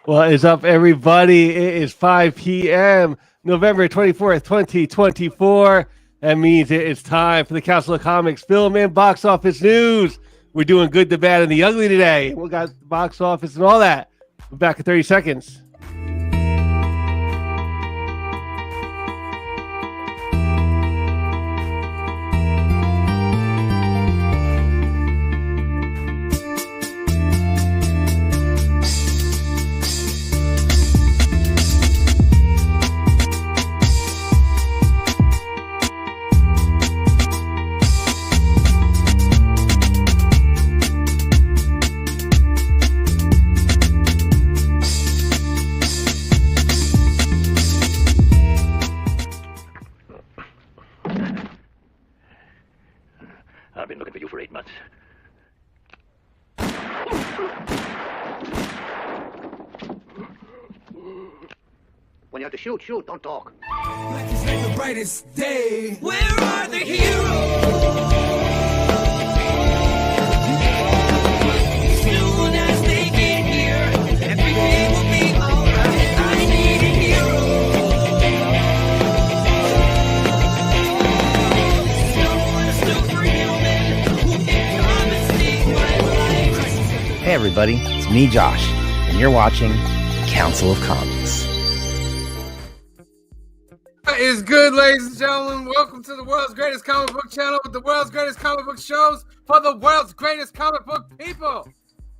What is up, everybody? It is 5 p.m., November 24th, 2024. That means it is time for the Council of Comics film and box office news. We're doing good, the bad, and the ugly today. We got the box office and all that. We're back in 30 seconds. I've been looking for you for 8 months. When you have to shoot, shoot, don't talk. Like it's like the brightest day. Where are the heroes? Soon as they get here, everything will be alright. I need a hero. Someone superhuman who can come and save my life. Hey everybody, it's me Josh, and you're watching Council of Comics. What is good, ladies and gentlemen? Welcome to the world's greatest comic book channel with the world's greatest comic book shows for the world's greatest comic book people.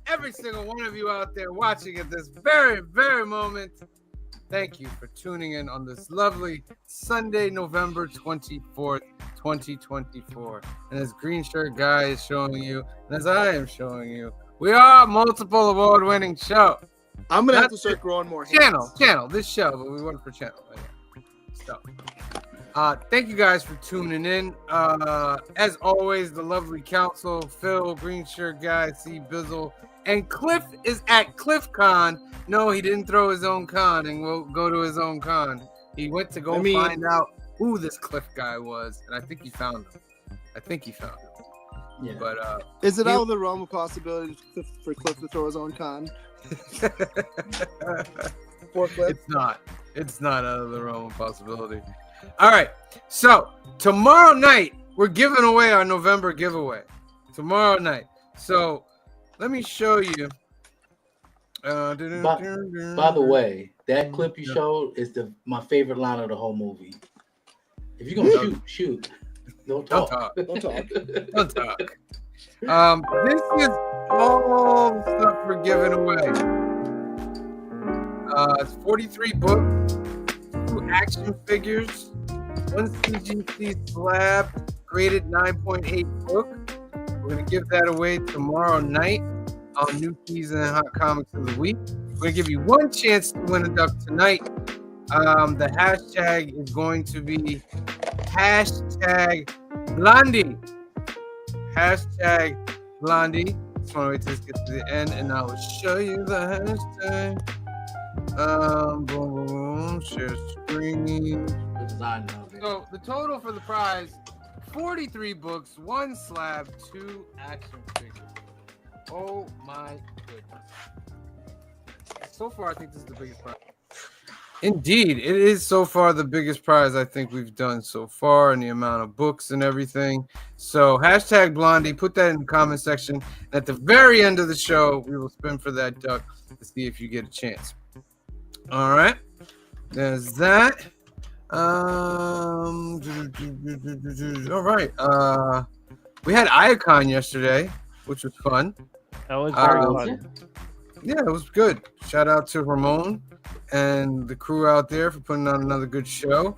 Every single one of you out there watching at this very, very moment, thank you for tuning in on this lovely Sunday, November 24th, 2024. And as Green Shirt Guy is showing you, and as I am showing you, we are a multiple award-winning show. I'm gonna have to start growing more hands. Channel, this show, but we went for channel. So, thank you guys for tuning in. As always, the lovely council, Phil, Green Shirt Guy, C Bizzle, and Cliff is at CliffCon. No, he didn't throw his own con and will go to his own con. He went to find out who this Cliff guy was, and I think he found him. Yeah. But is it out of the realm of possibility for Cliff to throw his own con? For Cliff? It's not out of the realm of possibility. All right. So tomorrow night, we're giving away our November giveaway. Tomorrow night. So let me show you. By the way, that clip you showed is my favorite line of the whole movie. If you're gonna shoot. Don't talk. Don't talk. This is all the stuff we're giving away. It's 43 books, 2 action figures, 1 CGC slab, graded 9.8 book. We're going to give that away tomorrow night on New Season and Hot Comics of the Week. We're going to give you one chance to win a duck tonight. The hashtag is going to be hashtag Blondie. Hashtag Blondie. Just want to wait till this gets to the end, and I will show you the hashtag. Boom, share screen. So the total for the prize: 43 books, 1 slab, 2 action figures. Oh my goodness! So far, I think this is the biggest prize. Indeed, it is so far the biggest prize I think we've done so far, and the amount of books and everything. So hashtag Blondie, put that in the comment section. And at the very end of the show, we will spin for that duck to see if you get a chance. All right, there's that. All right. We had Iacon yesterday, which was fun. That was very fun. Yeah, it was good. Shout out to Ramon and the crew out there for putting on another good show.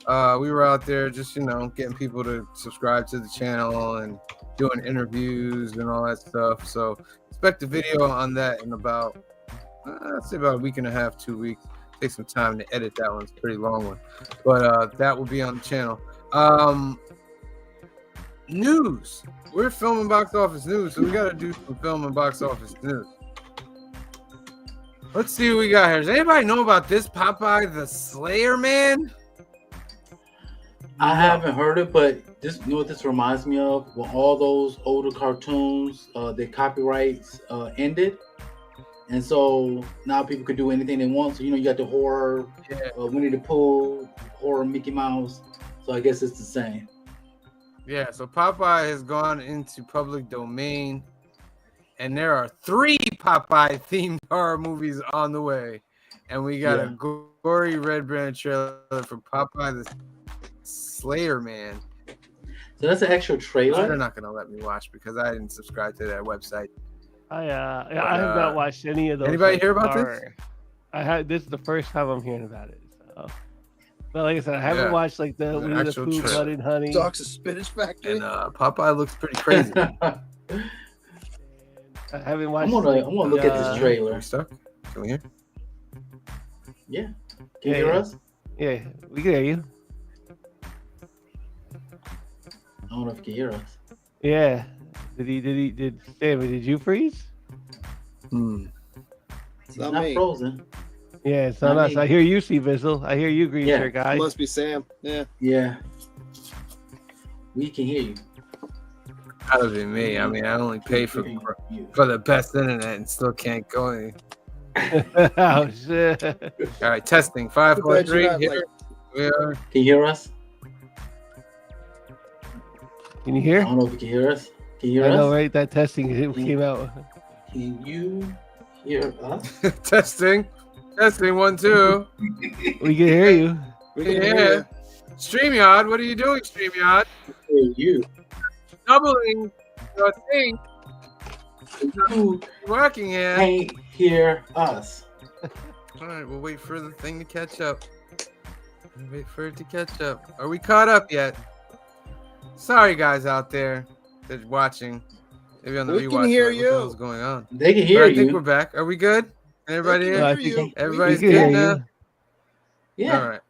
We were out there just, getting people to subscribe to the channel and doing interviews and all that stuff. So expect a video on that in about, I'd say about a week and a half, 2 weeks. Take some time to edit that one. It's a pretty long one. But that will be on the channel. News. We're filming box office news, so we got to do some film and box office news. Let's see what we got here. Does anybody know about this Popeye the Slayer Man? I haven't heard it, but you know what this reminds me of? When all those older cartoons, their copyrights ended, And so now people could do anything they want. So, you got the horror, Winnie the Pooh, horror Mickey Mouse. So I guess it's the same. Yeah, so Popeye has gone into public domain, and there are 3 Popeye-themed horror movies on the way. And we got a gory red brand trailer for Popeye the Slayer Man. So that's an actual trailer? They're not going to let me watch because I didn't subscribe to that website. I have not watched any of those. Anybody hear about this? This is the first time I'm hearing about it. So. But like I said, I haven't watched like the Winnie the Pooh, Blood and Honey. Dogs of Spinach Factory. And Popeye looks pretty crazy. I haven't watched. I'm gonna look at this trailer. Are we stuck? Can we hear? Yeah. Can you hear us? Yeah, we can hear you. I don't know if you can hear us. Yeah. Did Sammy, did you freeze? It's not not me. frozen. Yeah, it's not us. I hear you, Vizzle. I hear you, green shirt guy. It must be Sam. Yeah. Yeah. We can hear you. That would be me. I mean, I only pay for the best internet and still can't go any. Oh shit! All right, testing 5, 4, 3. Here we are. Can you hear us? Can you hear? I don't know if you can hear us. Can you hear I us? know, right? That testing came out. Can you hear us? Testing 1, 2. We can hear you. We can Yeah. hear you. StreamYard, what are you doing, StreamYard? Hear you. Doubling your thing. You Working here. can't hear us. All right, we'll wait for the thing to catch up. Wait for it to catch up. Are we caught up yet? Sorry, guys out there that are watching. Maybe on the We can rewatch. hear What the you. hell's going on? They can But hear I think we're you. back. Are we good? Everybody They here? can I hear think you. Everybody's we can hear good you. now? Yeah. All right.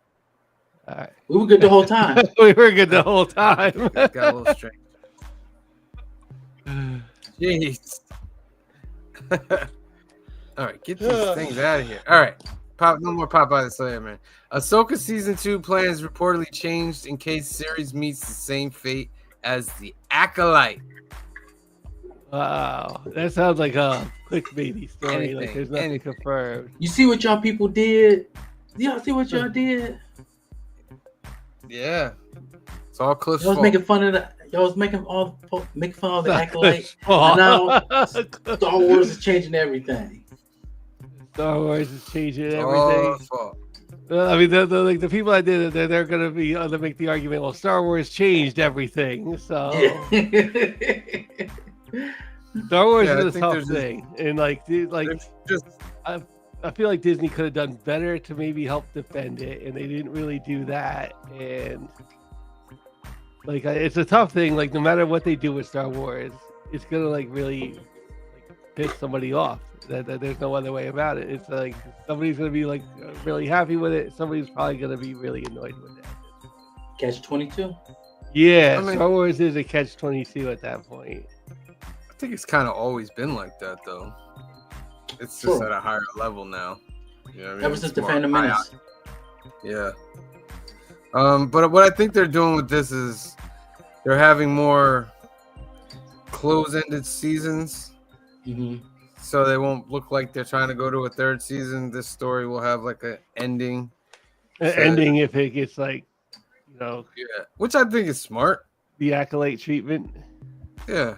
All right. We were good the whole time. We were good the whole time. Got a little strange. Jeez. All right, get these things out of here. All right. No more Popeye the Slayer, man. Ahsoka season 2 plans reportedly changed in case series meets the same fate as the Acolyte. Wow, that sounds like a clickbaity story. Like there's nothing Anything. confirmed. You see what y'all people did? Y'all see what y'all did? Yeah. It's all Cliff's Y'all was fault. making fun of the. Y'all was making fun of the acolyte. Oh. Now Star Wars is changing everything. Star Wars is changing It's all everything. Cliff's fault. I mean, the people that did it, they're going to be to make the argument. Well, Star Wars changed everything, so Yeah. Star Wars Yeah, I is a think tough there's thing, and like There's just I feel like Disney could have done better to maybe help defend it, and they didn't really do that. And like, it's a tough thing. Like, no matter what they do with Star Wars, it's gonna like really piss somebody off. That there's no other way about it. It's like somebody's gonna be like really happy with it. Somebody's probably gonna be really annoyed with it. Catch-22. Yeah, I mean- Star Wars is a catch-22 at that point. I think it's kind of always been like that, though. It's just True. at a higher level now. You know what I mean? Ever It's since the more Phantom high Menace. Yeah. But what I think they're doing with this is they're having more close-ended seasons, Mm-hmm. so they won't look like they're trying to go to a third season. This story will have like an ending. An ending if it gets like, Yeah, which I think is smart. the Acolyte treatment. Yeah,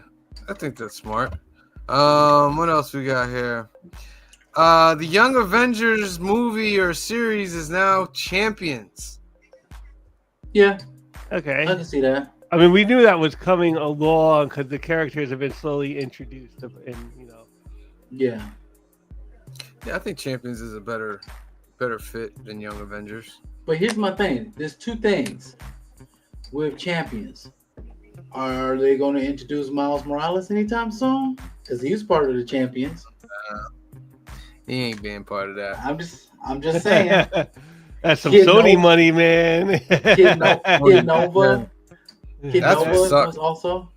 I think that's smart. What else we got here? The Young Avengers movie or series is now Champions. Yeah, Okay. I can see that. I mean, we knew that was coming along because the characters have been slowly introduced, and Yeah. Yeah, I think Champions is a better fit than Young Avengers. But here's my thing. There's two things with Champions. Are they going to introduce Miles Morales anytime soon? Because he's part of the Champions. He ain't being part of that. I'm just saying. that's some Kid Sony Nova. money, man. Kid Nova. Kid That's Nova what sucks. was also.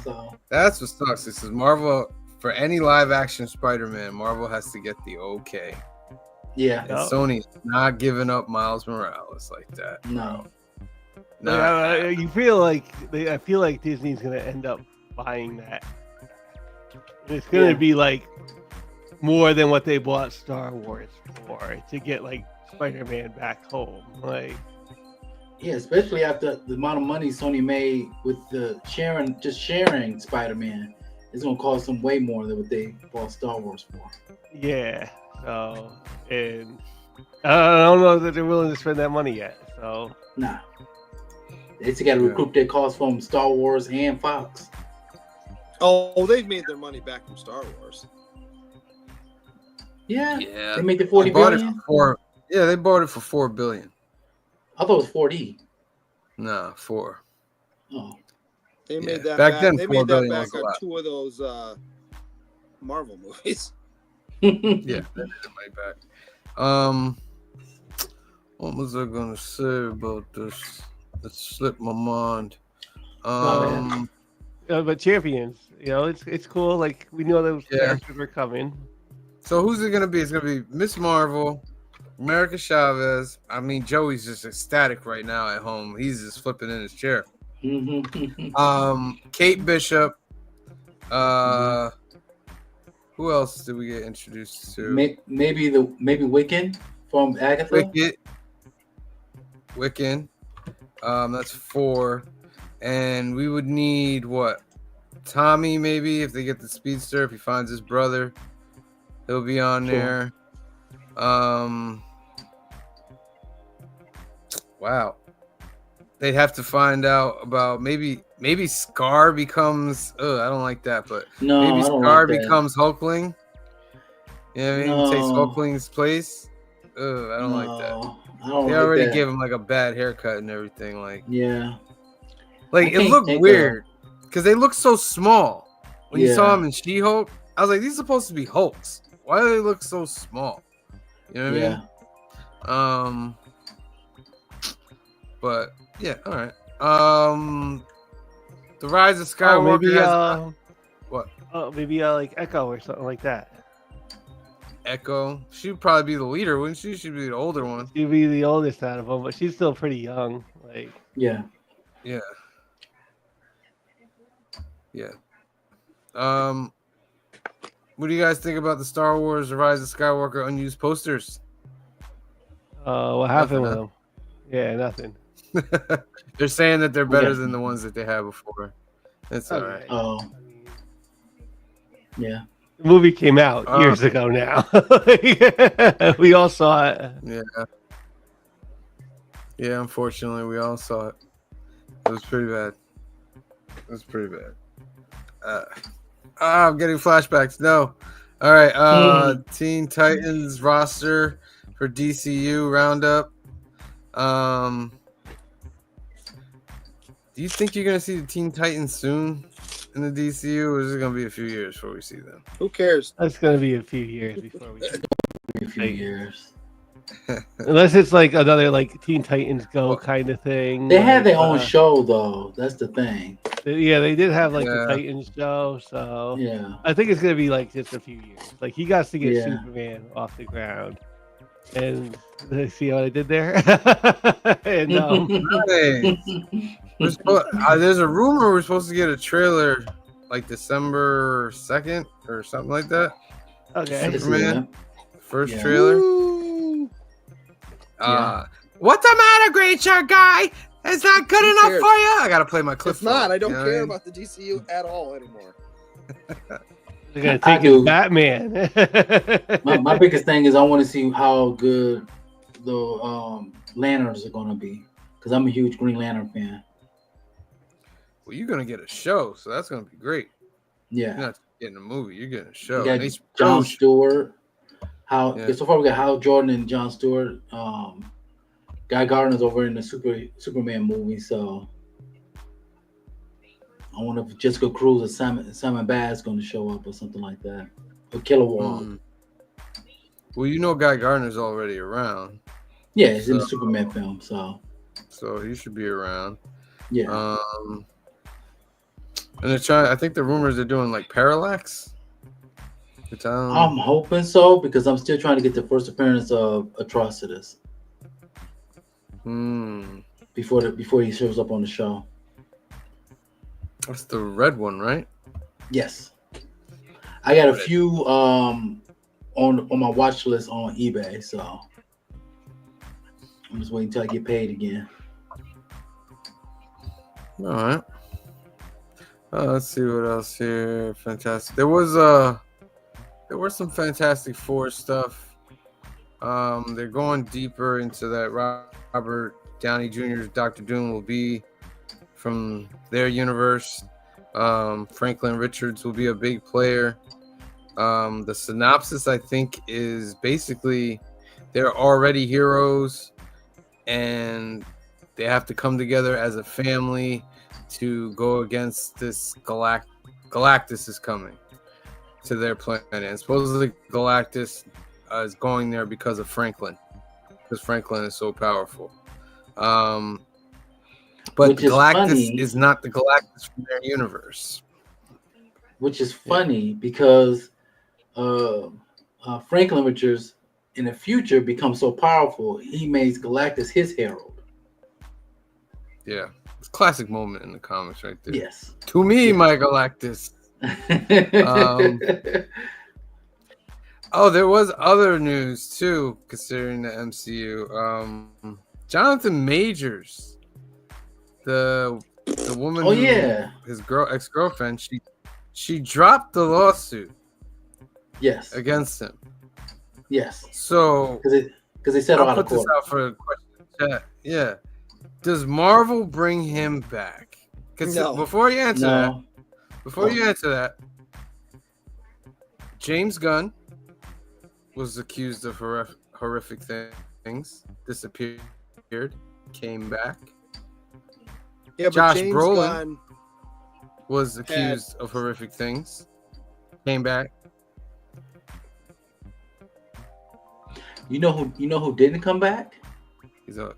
So That's what sucks. This is Marvel. For any live action Spider-Man, Marvel has to get the okay. yeah, And Yep. Sony's not giving up Miles Morales like that. no. No. You feel like I feel like Disney's gonna end up buying that. And it's gonna Yeah. be like more than what they bought Star Wars for to get like Spider-Man back home. Like, Yeah, especially after the amount of money Sony made with the sharing Spider-Man. It's gonna cost them way more than what they bought Star Wars for. yeah. So, and I don't know that they're willing to spend that money yet. So, Nah. They still gotta recoup their costs from Star Wars and Fox. Oh, they've made their money back from Star Wars. Yeah. Yeah. They made the 40 They bought it billion? for they bought it for $4 billion. I thought it was 40. No, 4. Oh. They made that Back back. then, They $4 made that billion back was a on lot. 2 of those Marvel movies. Yeah, they made the money back. What was I gonna say about this? It slipped my mind. but Champions, it's cool. Like, we know those characters were coming. So who's it gonna be? It's gonna be Miss Marvel, America Chavez. I mean, Joey's just ecstatic right now at home. He's just flipping in his chair. Kate Bishop. Who else did we get introduced to? Maybe Wiccan from Agatha. Wiccan. That's 4. And we would need what? Tommy, maybe, if they get the speedster, if he finds his brother, he'll be on there. Wow. They'd have to find out about maybe Scar becomes I don't like that, but No, maybe I don't Scar like that. becomes Hulkling. You know what I mean? No. Takes Hulkling's place. I don't like that. I don't They like already that. gave him like a bad haircut and everything. Like Yeah. it can't looked take weird because they look so small. When you saw Yeah. him in She-Hulk, I was like, these are supposed to be Hulks. Why do they look so small? You know what I mean? But yeah, all right. The Rise of Skywalker. maybe what? Oh, maybe like Echo or something like that. Echo. She'd probably be the leader, wouldn't she? She'd be the older one. She'd be the oldest out of them, but she's still pretty young. Like, Yeah. Yeah. What do you guys think about the Star Wars: The Rise of Skywalker unused posters? what happened with Nothing, them? Yeah, nothing. They're saying that they're better Yeah. than the ones that they had before. It's all right. Oh. Yeah. The movie came out years ago now. We all saw it. Yeah, unfortunately, we all saw it. It was pretty bad. I'm getting flashbacks. No. All right. Teen Titans roster for DCU roundup. Do you think you're gonna see the Teen Titans soon in the DCU, or is it gonna be a few years before we see them? Who cares? That's gonna be a few years before we. A few years. Unless it's like another like Teen Titans Go kind of thing. They had like, their own show though. That's the thing. Yeah, they did have like the Titans show, so Yeah. I think it's gonna be like just a few years. Like he got to get Yeah. Superman off the ground, and see what I did there. And there's a rumor we're supposed to get a trailer like December 2nd or something like that. okay, Superman first Yeah. trailer. What's the matter, Great Shark Guy? It's not good enough cares? for you. I gotta play my clip. It's not. I don't you know what care mean? about the DCU at all anymore. they're gonna I take his do. Batman. My biggest thing is I want to see how good the lanterns are gonna be because I'm a huge Green Lantern fan. Well, you're gonna get a show, so that's gonna be great. You're Yeah. not getting a movie. You're getting a show. We got And they- John Stewart. Yeah. So far we got Hal Jordan and John Stewart. Guy Gardner's over in the Superman movie, so I wonder if Jessica Cruz or Simon Bass going to show up or something like that, or Kilowog. Well, you know, Guy Gardner's already around. Yeah, he's in the Superman film, so he should be around. yeah. And they're trying. I think the rumors are doing like Parallax. I'm hoping so because I'm still trying to get the first appearance of Atrocitus before he shows up on the show. That's the red one, right? Yes, I got a few on my watch list on eBay. So I'm just waiting until I get paid again. All right. Let's see what else here. Fantastic. There was some Fantastic Four stuff. They're going deeper into that. Robert Downey Jr.'s Dr. Doom will be from their universe. Franklin Richards will be a big player. The synopsis, I think, is basically they're already heroes and they have to come together as a family to go against this Galactus is coming to their planet. And supposedly Galactus is going there because of Franklin, because Franklin is so powerful. But Galactus is not the Galactus from their universe. Which is funny because Franklin Richards in the future becomes so powerful, he makes Galactus his herald. Yeah. It's a classic moment in the comics right there. Yes. To me, my Galactus. There was other news too, considering the MCU. Jonathan Majors, the woman his ex-girlfriend, she dropped the lawsuit. Yes. Against him. Yes. So because they said I'll put this out for a question in chat. Yeah. Does Marvel bring him back? No. Before you answer that, James Gunn was accused of horrific things, disappeared, came back. Yeah, but Josh James Brolin Gunn was accused of horrific things, came back. You know who didn't come back? He's a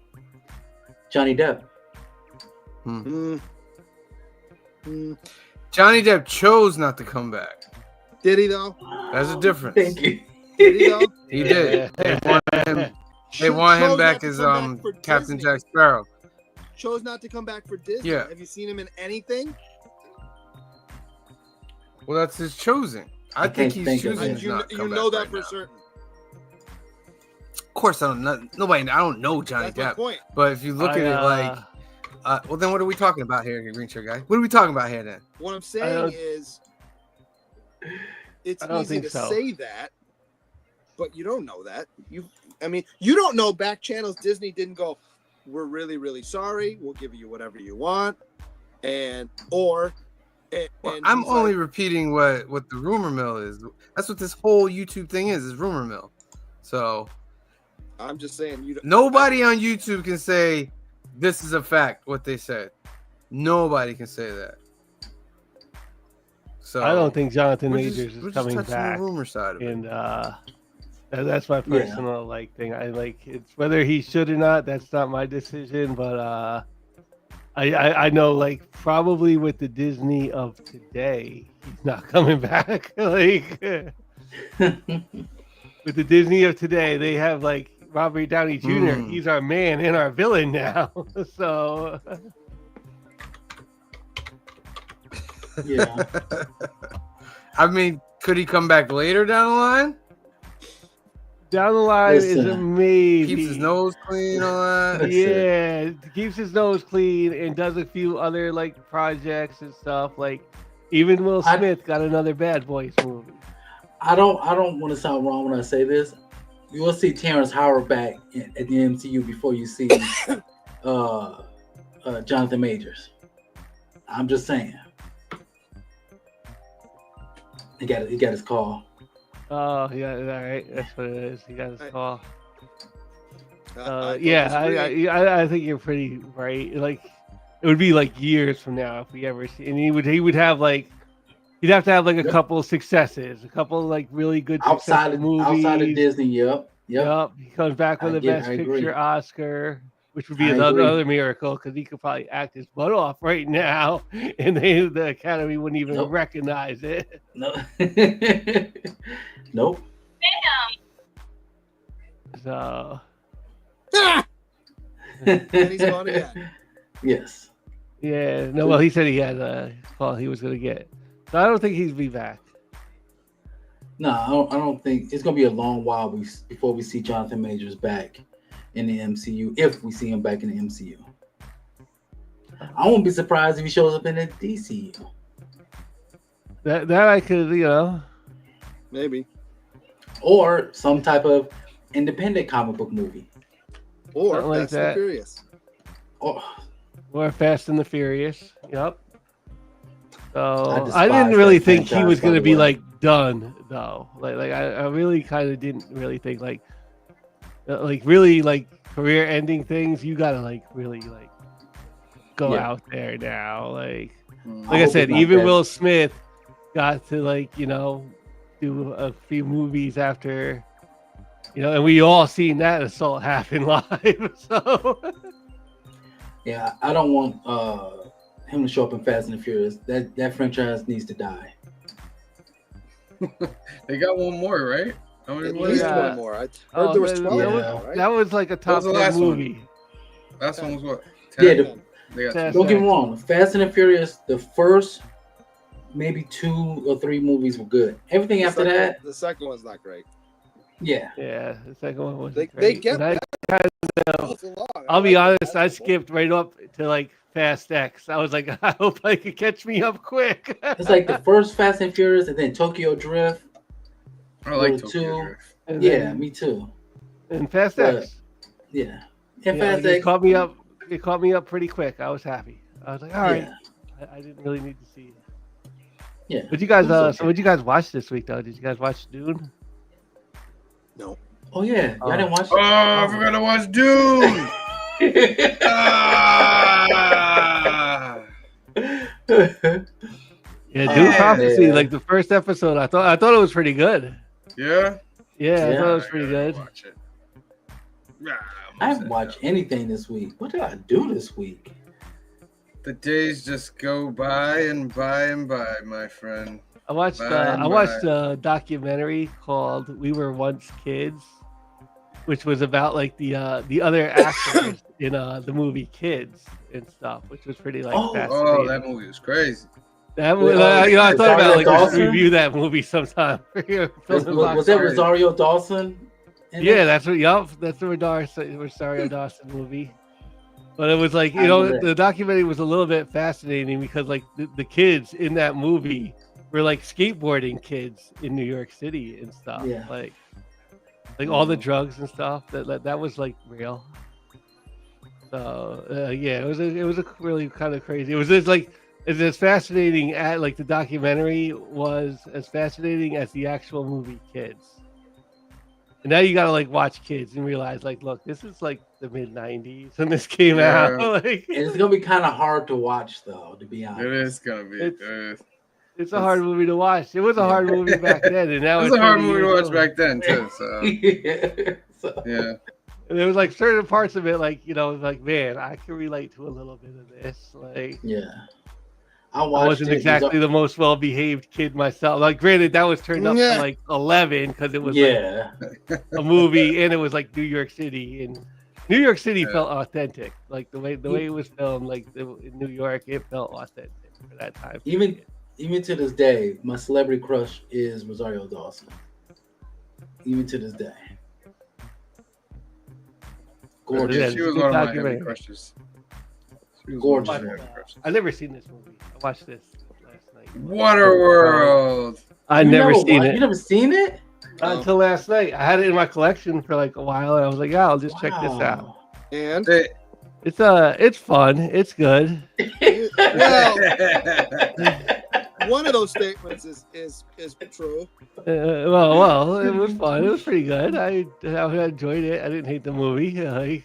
Johnny Depp. Johnny Depp chose not to come back. Did he though? There's a difference. Thank you. Did he though? He did. They want him back as Captain Disney. Jack Sparrow. Chose not to come back for Disney. Yeah. Have you seen him in anything? Well, that's his choosing. I think he's choosing You not to come know back that for now. certain. Of course, I don't know Johnny That's my Depp. point. But if you look at it like, well, then what are we talking about here, Green Shirt Guy? What are we talking about here then? What I'm saying is, it's easy to say that, but you don't know that. You don't know back channels. Disney didn't go, we're really, really sorry. We'll give you whatever you want. I'm only repeating what the rumor mill is. That's what this whole YouTube thing is rumor mill. So I'm just saying nobody on YouTube can say this is a fact, what they said. Nobody can say that. So I don't think Jonathan Majors is coming back. back. The rumor side of it. And that's my personal thing. I it's whether he should or not. That's not my decision. But I know probably with the Disney of today, he's not coming back. With the Disney of today, they have Robert Downey Jr. He's our man and our villain now. So yeah. I mean, could he come back later down the line? Down the line is a maybe. Keeps his nose clean, all that. Yeah, keeps his nose clean and does a few other projects and stuff. Even Will Smith got another Bad Boys movie. I don't want to sound wrong when I say this. You will see Terrence Howard back at the MCU before you see Jonathan Majors. I'm just saying. He got his call. Oh yeah, all right. That's what it is. He got his call. I think you're pretty right. It would be years from now if we ever see. And he would have he'd have to have a couple of successes, a couple of really good outside of movies. Outside of Disney, yep. He comes back with the Best Picture Oscar, which would be another miracle because he could probably act his butt off right now, and the Academy wouldn't even recognize it. No. Nope. So. And he's gone again. Yes. Yeah. No. Well, he said he had a call he was going to get. So I don't think he'd be back. No, I don't think it's gonna be a long while before we see Jonathan Majors back in the MCU. If we see him back in the MCU, I won't be surprised if he shows up in the DCU. That I could, maybe, or some type of independent comic book movie, or something like Fast and that. Furious, or Fast and the Furious. Yep. So I I didn't really that think he franchise, was by going to the be way. like done though. Like I really kind of didn't really think like really like career ending things. You got to like really like go Yeah. out there now. Like I I hope said, it's not even that. Will Smith got to like do a few movies after. And we all seen that assault happen live. So Yeah, I don't want him to show up in Fast and the Furious. That franchise needs to die. They got one more, right? How many at more? least Yeah. one more. I heard there was 12 that now, was- right? that was like a top was the 10 last one? movie. Last one was what? Yeah, 10? They got Ten. two. Don't get me wrong. Fast and the Furious, the first maybe 2 or 3 movies were good. Everything after that, the second one's not great. yeah. Yeah, the second one was They great. get And both along. I'll be like honest, them I multiple. skipped right up to like Fast X. I was like, I hope I could catch me up quick. It's like the first Fast and Furious, and then Tokyo Drift. I like Number Tokyo 2. Drift. And Yeah, then- me too. and Fast But- X. Yeah, and Yeah, Fast it X caught me up. It caught me up pretty quick. I was happy. I was like, all right. Yeah, I didn't really need to see it. yeah. But you guys, It was okay. so what you guys watch this week though? Did you guys watch Dune? Oh yeah, y'all Oh. didn't watch. Oh, I forgot to watch Dune. Ah! Yeah, Oh, Dune Prophecy, man. like the first episode, I thought it was pretty good. Yeah? Yeah, I Yeah. thought it was I pretty gotta good. watch it. Yeah, I haven't watched anything this week. What did I do this week? The days just go by and by and by, my friend. I watched a documentary called "We Were Once Kids," which was about like the other actors in the movie Kids and stuff, which was pretty like Oh, fascinating. Oh, that movie was crazy. That Wait, movie, I thought about like just Dawson? review that movie sometime. For your Was Film that Box. Rosario Dawson? in Yeah, it? that's the Rosario Dawson movie. But it was like, I know that. the documentary was a little bit fascinating because like the kids in that movie were like skateboarding kids in New York City and stuff. Yeah. Like all the drugs and stuff that was like real. So yeah, it was a really kind of crazy. It was just like it's as fascinating as like the documentary was as fascinating as the actual movie Kids. And now you gotta like watch Kids and realize like, look, this is like the mid '90s when this came Yeah. out. Like, And it's gonna be kind of hard to watch, though, to be honest. It is gonna be. It's- it's a hard movie to watch. It was a hard movie back then, and now It it's was a hard 30 movie to years watch old. back then too. So Yeah. So, yeah, And there was like certain parts of it, like like man, I can relate to a little bit of this. Like yeah. I I watched wasn't it. exactly the most well-behaved kid myself. Like, granted, that was turned up Yeah. to like 11 because it was like, Yeah. a movie, and it was like New York City, and New York City Yeah. felt authentic. Like the way it was filmed, like in New York, it felt authentic for that time. Even to this day, my celebrity crush is Rosario Dawson. Even to this day. Gorgeous. Yeah, she was good one of my documentary. heavy crushes. She was Gorgeous. one of my heavy crushes. I've never seen this movie. I watched this last night. Waterworld. I'd never seen You it never seen it? until last night. I had it in my collection for like a while, and I was like, yeah, I'll just check this out. Wow. And They- It's fun. It's good. well, one of those statements is true. Well, it was fun. It was pretty good. I enjoyed it. I didn't hate the movie. Like,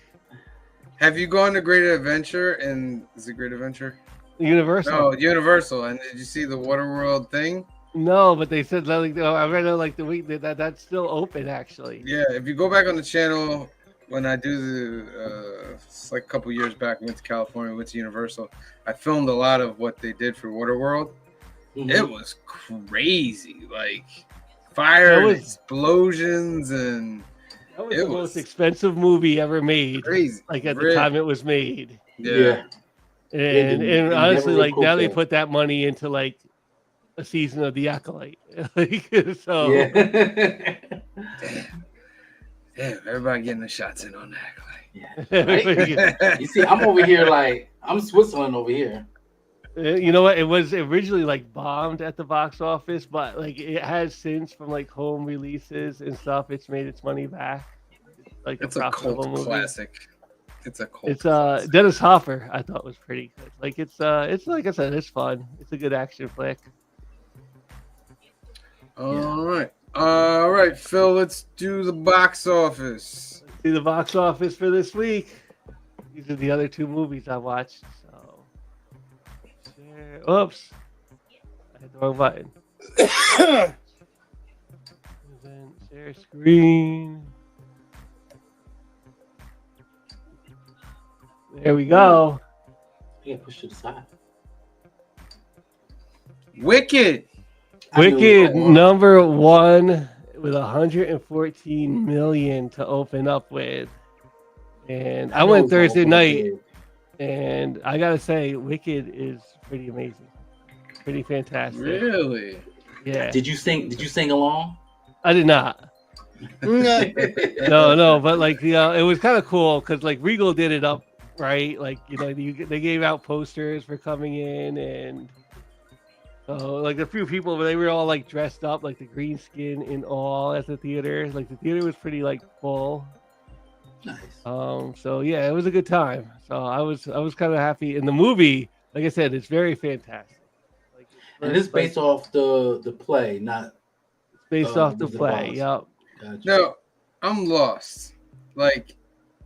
Have you gone to Great Adventure? And is it Great Adventure? Universal. No, Universal. And did you see the Waterworld thing? No, but they said that, like, I read it like the week that's still open actually. Yeah, if you go back on the channel, when I do the, it's like a couple years back, I went to California, went to Universal. I filmed a lot of what they did for Waterworld. Mhm. It was crazy, like fire, That and was- explosions, and That was It the was most expensive movie ever made. crazy. Like at the Really. time it was made, Yeah. and they honestly, never like now recouped they that. put that money into like a season of The Acolyte. Like, so Yeah. Damn, everybody getting the shots in on that. Yeah. You see, I'm over here like I'm Switzerland over here. You know what? It was originally like bombed at the box office, but like it has since from like home releases and stuff, it's made its money back. Like It's a cult movie. classic. It's a cult. It's classic. Dennis Hopper, I thought was pretty good. Like it's like I said, it's fun. It's a good action flick. All right, Phil. Let's do the box office. Let's see the box office for this week. These are the other two movies I watched. So, share. Oops, I hit the wrong button. Then share screen. There we go. Yeah, push to the side. Wicked. Wicked number one with 114 million to open up with. And I went Thursday night, and I gotta say, Wicked is pretty amazing, pretty fantastic. Really? Yeah. Did you sing along? I did not. No, but like it was kind of cool because like Regal did it up right, like they gave out posters for coming in, and like a few people, they were all like dressed up like the green skin and all at the theater. Like the theater was pretty like full. Nice. So yeah, it was a good time. So I was kind of happy. In the movie, like I said, it's very fantastic. Like, and it's based off the play, not based off the play. Yep. Gotcha. No, I'm lost. Like,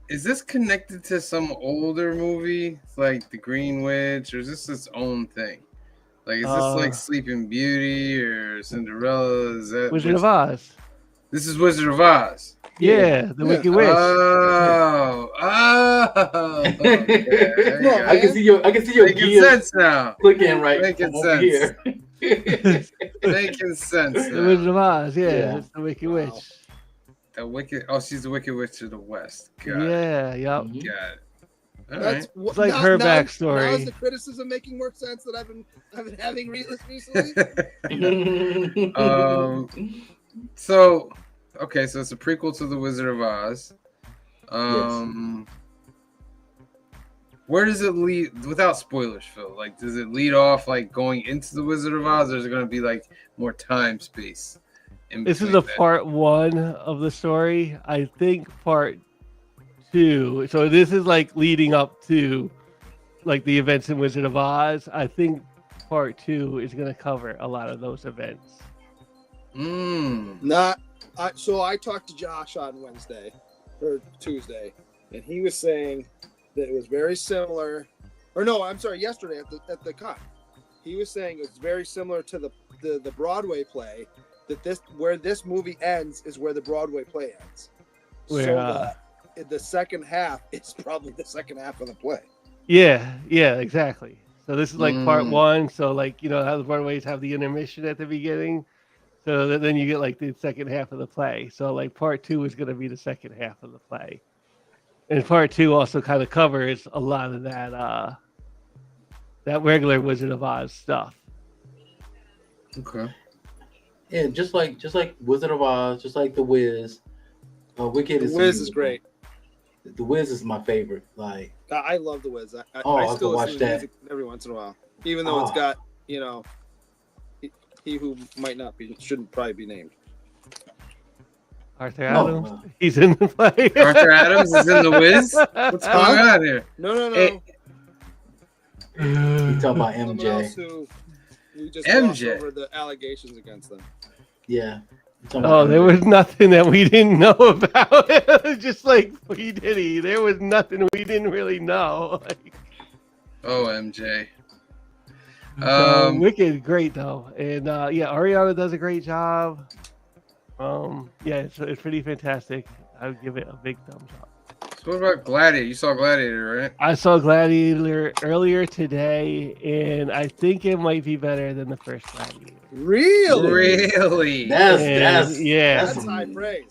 is this connected to some older movie, like The Green Witch, or is this its own thing? Like, is this like Sleeping Beauty or Cinderella? Is that Wizard of Oz? This is Wizard of Oz. Yeah, the Wicked Witch. Oh. Okay. I can see your Making sense now. Clicking right Making over sense. here. Making sense. The Wizard of Oz. Yeah, Yeah. it's the Wicked Witch. The Wicked. Oh, she's the Wicked Witch to the west. Got Yeah, yep. Got it. All That's right. It's like her backstory. Now is the criticism making more sense that I've been having recently? So it's a prequel to the Wizard of Oz. Where does it lead without spoilers, Phil? Like, does it lead off like going into the Wizard of Oz, or is it going to be like more time space? This is a part one of the story. I think part two. So this is like leading up to like the events in Wizard of Oz. I think part two is going to cover a lot of those events. So I talked to Josh on Wednesday or Tuesday, and he was saying that it was very similar. Or no, I'm sorry, yesterday at the con. He was saying it's very similar to the Broadway play. That where this movie ends is where the Broadway play ends. So the second half is probably the second half of the play. Yeah, exactly. So this is like part one. So like how the Broadways have the intermission at the beginning. So then you get like the second half of the play. So like part two is going to be the second half of the play, and part two also kind of covers a lot of that regular Wizard of Oz stuff. Okay. Yeah, just like Wizard of Oz, just like The Wiz. Wicked The Wiz is great. The Wiz is my favorite. Like I love The Wiz. I can still watch listen to that music every once in a while, even though it's got he who shouldn't probably be named. Arthur Adams. He's in the play. Arthur Adams is in The Wiz. What's going on here? No. Hey. You talking about Someone MJ? else who we just MJ. glossed over the allegations against them. Yeah. There was nothing that we didn't know about. Just like P. Diddy, there was nothing we didn't really know. MJ. Wicked, great though, and Ariana does a great job. It's pretty fantastic. I would give it a big thumbs up. So what about Gladiator? You saw Gladiator, right? I saw Gladiator earlier today, and I think it might be better than the first Gladiator. Really? That's high praise.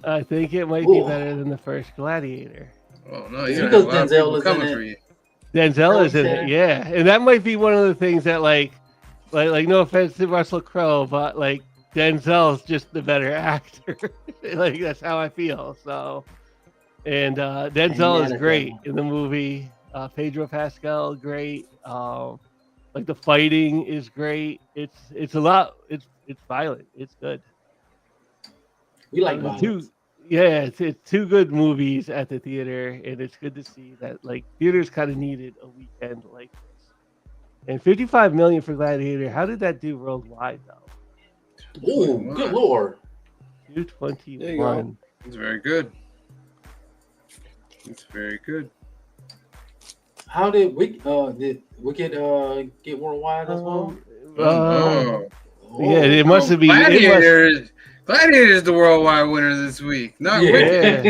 I think it might be better than the first Gladiator. Oh no, because Denzel is in it. Denzel is in it, yeah, and that might be one of the things that like like no offense to Russell Crowe, but like Denzel's just the better actor. Like that's how I feel. So, and Denzel is great in the movie. Pedro Pascal, great. Like the fighting is great. It's a lot. It's violent. It's good. We like The violence. it's two good movies at the theater, and it's good to see that like theaters kind of needed a weekend like this. And 55 million for Gladiator. How did that do worldwide though? Oh, good lord. 221. It's very good. It's very good. How did Wicked get worldwide as well? Yeah, it must have been. Gladiator is the worldwide winner this week. Not Wicked.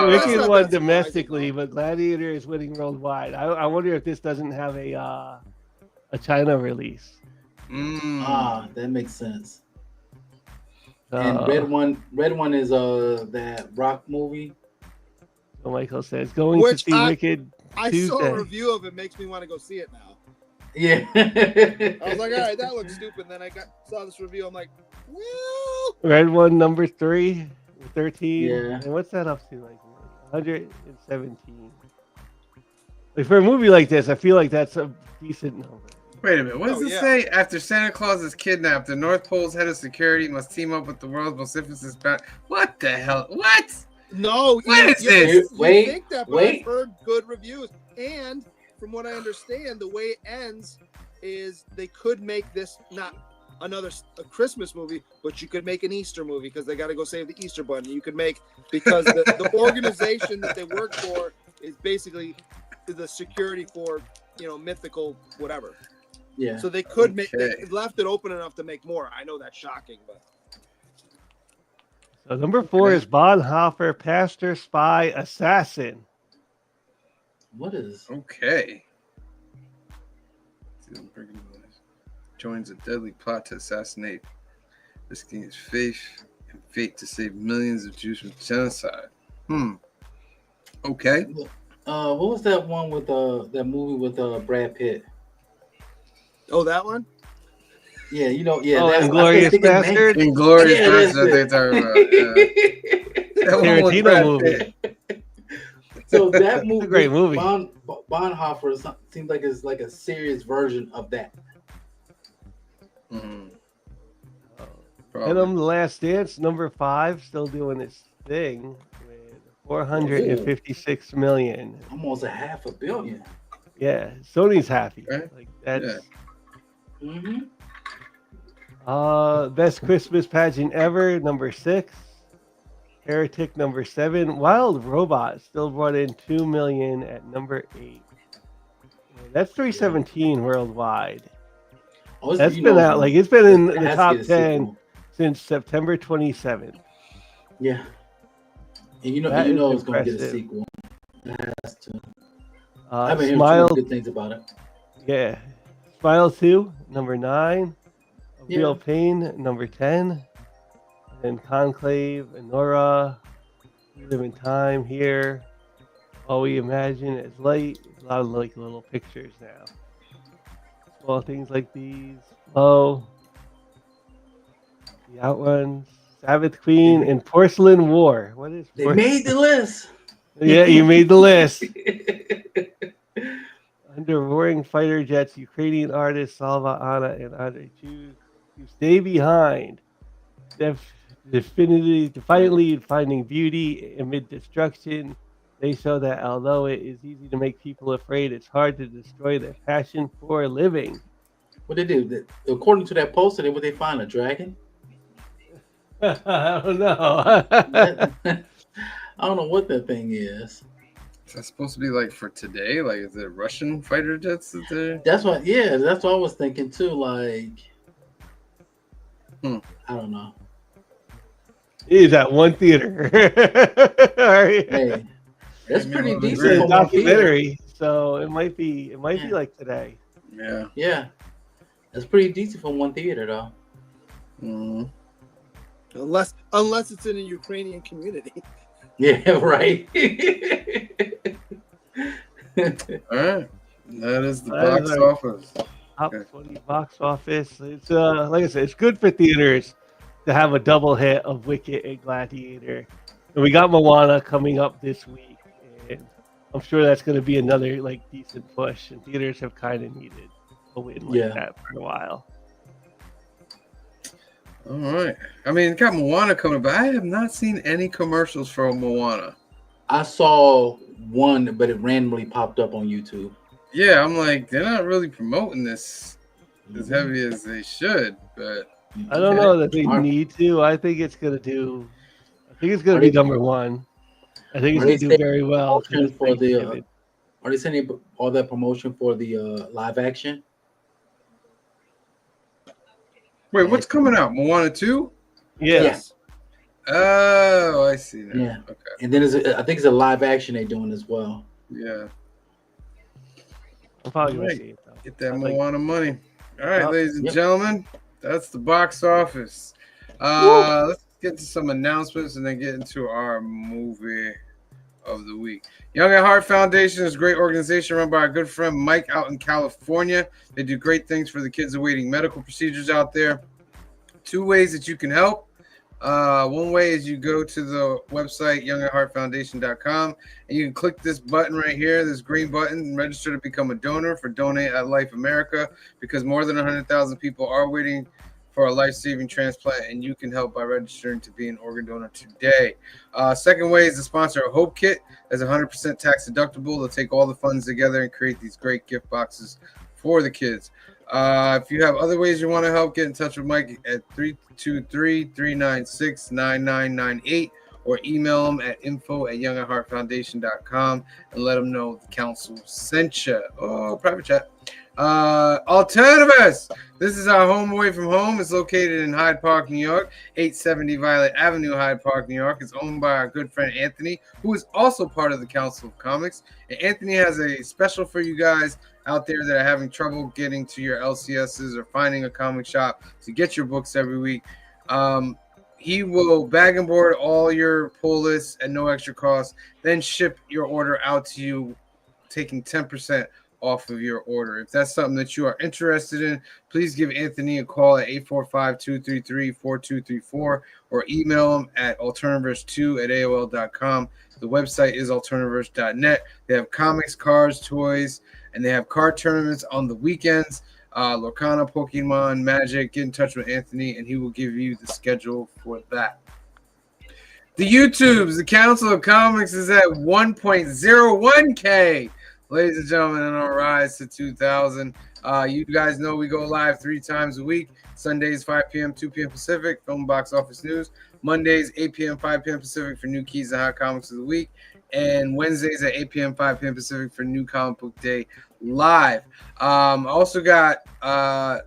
Wicked won domestically, but Gladiator is winning worldwide. I wonder if this doesn't have a China release. That makes sense. And Red One is that Rock movie. So Michael says going to see Wicked. I Tuesday. saw a review of it. Makes me want to go see it now. Yeah. I was like, all right, that looks stupid. Then I saw this review. I'm like, well. Red One number 3, 13. Yeah. And what's that up to? Like 117. Like for a movie like this, I feel like that's a decent number. Wait a minute. What does it say? After Santa Claus is kidnapped, the North Pole's head of security must team up with the world's most infamous band. What the hell? What? No. What is this? You think that, but I've heard good reviews. And from what I understand, the way it ends is they could make this not a Christmas movie, but you could make an Easter movie because they got to go save the Easter bunny. You could make, because the organization that they work for is basically the security for, mythical whatever. Yeah. So they could make, they left it open enough to make more. I know that's shocking, but. So number 4 is Bonhoeffer, Pastor, Spy, Assassin. What is? Okay. Joins a deadly plot to assassinate, risking his faith and fate to save millions of Jews from genocide. Okay. What was that one with that movie with Brad Pitt? Oh, that one? Yeah, that's Inglourious Bastard. Inglourious Bastard, they talking about. That Tarantino movie. So that movie, it's a great movie. Bonhoeffer seems like it's like a serious version of that. Venom: The Last Dance, number 5, still doing its thing with 456 million. Almost $500 million. Yeah, Sony's happy. Right? Like that's. Yeah. Best Christmas pageant ever, number 6. Heretic, number 7. Wild Robot still brought in 2 million at number 8. That's 317 worldwide. That's been out, like it's been in the top 10 since September 27th. Yeah. And it's going to get a sequel. It has to. I've been hearing good things about it. Yeah. Smile 2, number 9. Real Yeah. Pain, number 10. And Conclave, Enora, We Live in Time here. All We Imagine is Light. A lot of like little pictures now. Small things like these. Flow. The Outruns. Sabbath Queen and Porcelain War. What is They made the list. Yeah, you made the list. Under Roaring Fighter Jets, Ukrainian artists Salva Anna and Andrei choose to stay behind. Defiantly finding beauty amid destruction. They show that although it is easy to make people afraid, it's hard to destroy their passion for living. What they do? According to that poster, would they find a dragon? I don't know. I don't know what that thing is. Is that supposed to be like for today? Like, is it Russian fighter jets that they're... That's what I was thinking too. Like, I don't know. It is at one theater. All right. Hey, that's pretty It's decent. a documentary, so it might be like today. Yeah. Yeah. That's pretty decent for one theater, though. Mm-hmm. Unless it's in a Ukrainian community. Yeah, right. All right. That is the box office. Top 20 box office. It's like I said, it's good for theaters to have a double hit of Wicked and Gladiator. And we got Moana coming up this week, and I'm sure that's going to be another like decent push. And theaters have kind of needed a win like that for a while. All right. I mean, got Moana coming, but I have not seen any commercials for Moana. I saw one, but it randomly popped up on YouTube. Yeah, I'm like, they're not really promoting this as heavy as they should, but I don't know that they need to. I think it's going to do. I think it's going to be number one. I think it's going to do very well. For the, are they sending all that promotion for the live action? Wait, what's coming out? Moana 2? Yes. Oh, I see that. Yeah. Okay. And then I think it's a live action they're doing as well. Yeah. I'm probably going to see it, though. Get that Moana money. All right, ladies and gentlemen, that's the box office. Let's get to some announcements and then get into our movie of the week. Young at Heart Foundation is a great organization run by our good friend Mike out in California. They do great things for the kids awaiting medical procedures out there. 2 ways that you can help. One way is you go to the website youngatheartfoundation.com and you can click this button right here, this green button, and register to become a donor for Donate at Life America, because more than 100,000 people are waiting for a life-saving transplant, and you can help by registering to be an organ donor today. Second way is to sponsor a Hope Kit. That's 100% tax deductible. They'll take all the funds together and create these great gift boxes for the kids. If you have other ways you want to help, get in touch with Mike at 323-396-9998 or email him at info@youngatheartfoundation.com and let him know the council sent you. Oh, private chat. Alternativist. This is our home away from home. It's located in Hyde Park, New York, 870 Violet Avenue, Hyde Park, New York. It's owned by our good friend Anthony, who is also part of the Council of Comics. And Anthony has a special for you guys out there that are having trouble getting to your LCSs or finding a comic shop to get your books every week. He will bag and board all your pull lists at no extra cost, then ship your order out to you, taking 10% off of your order. If that's something that you are interested in, please give Anthony a call at 845-233-4234 or email him at alternativerse2@aol.com. The website is alternativerse.net. They have comics, cars, toys, and they have card tournaments on the weekends. Lorcana, Pokemon, Magic. Get in touch with Anthony, and he will give you the schedule for that. The YouTubes, the Council of Comics is at 1.01K. Ladies and gentlemen, on our rise to 2,000. You guys know we go live 3 times a week. Sundays, 5 p.m., 2 p.m. Pacific, film box office news. Mondays, 8 p.m., 5 p.m. Pacific for new keys and hot comics of the week. And Wednesdays at 8 p.m., 5 p.m. Pacific for New Comic Book Day live. Also got the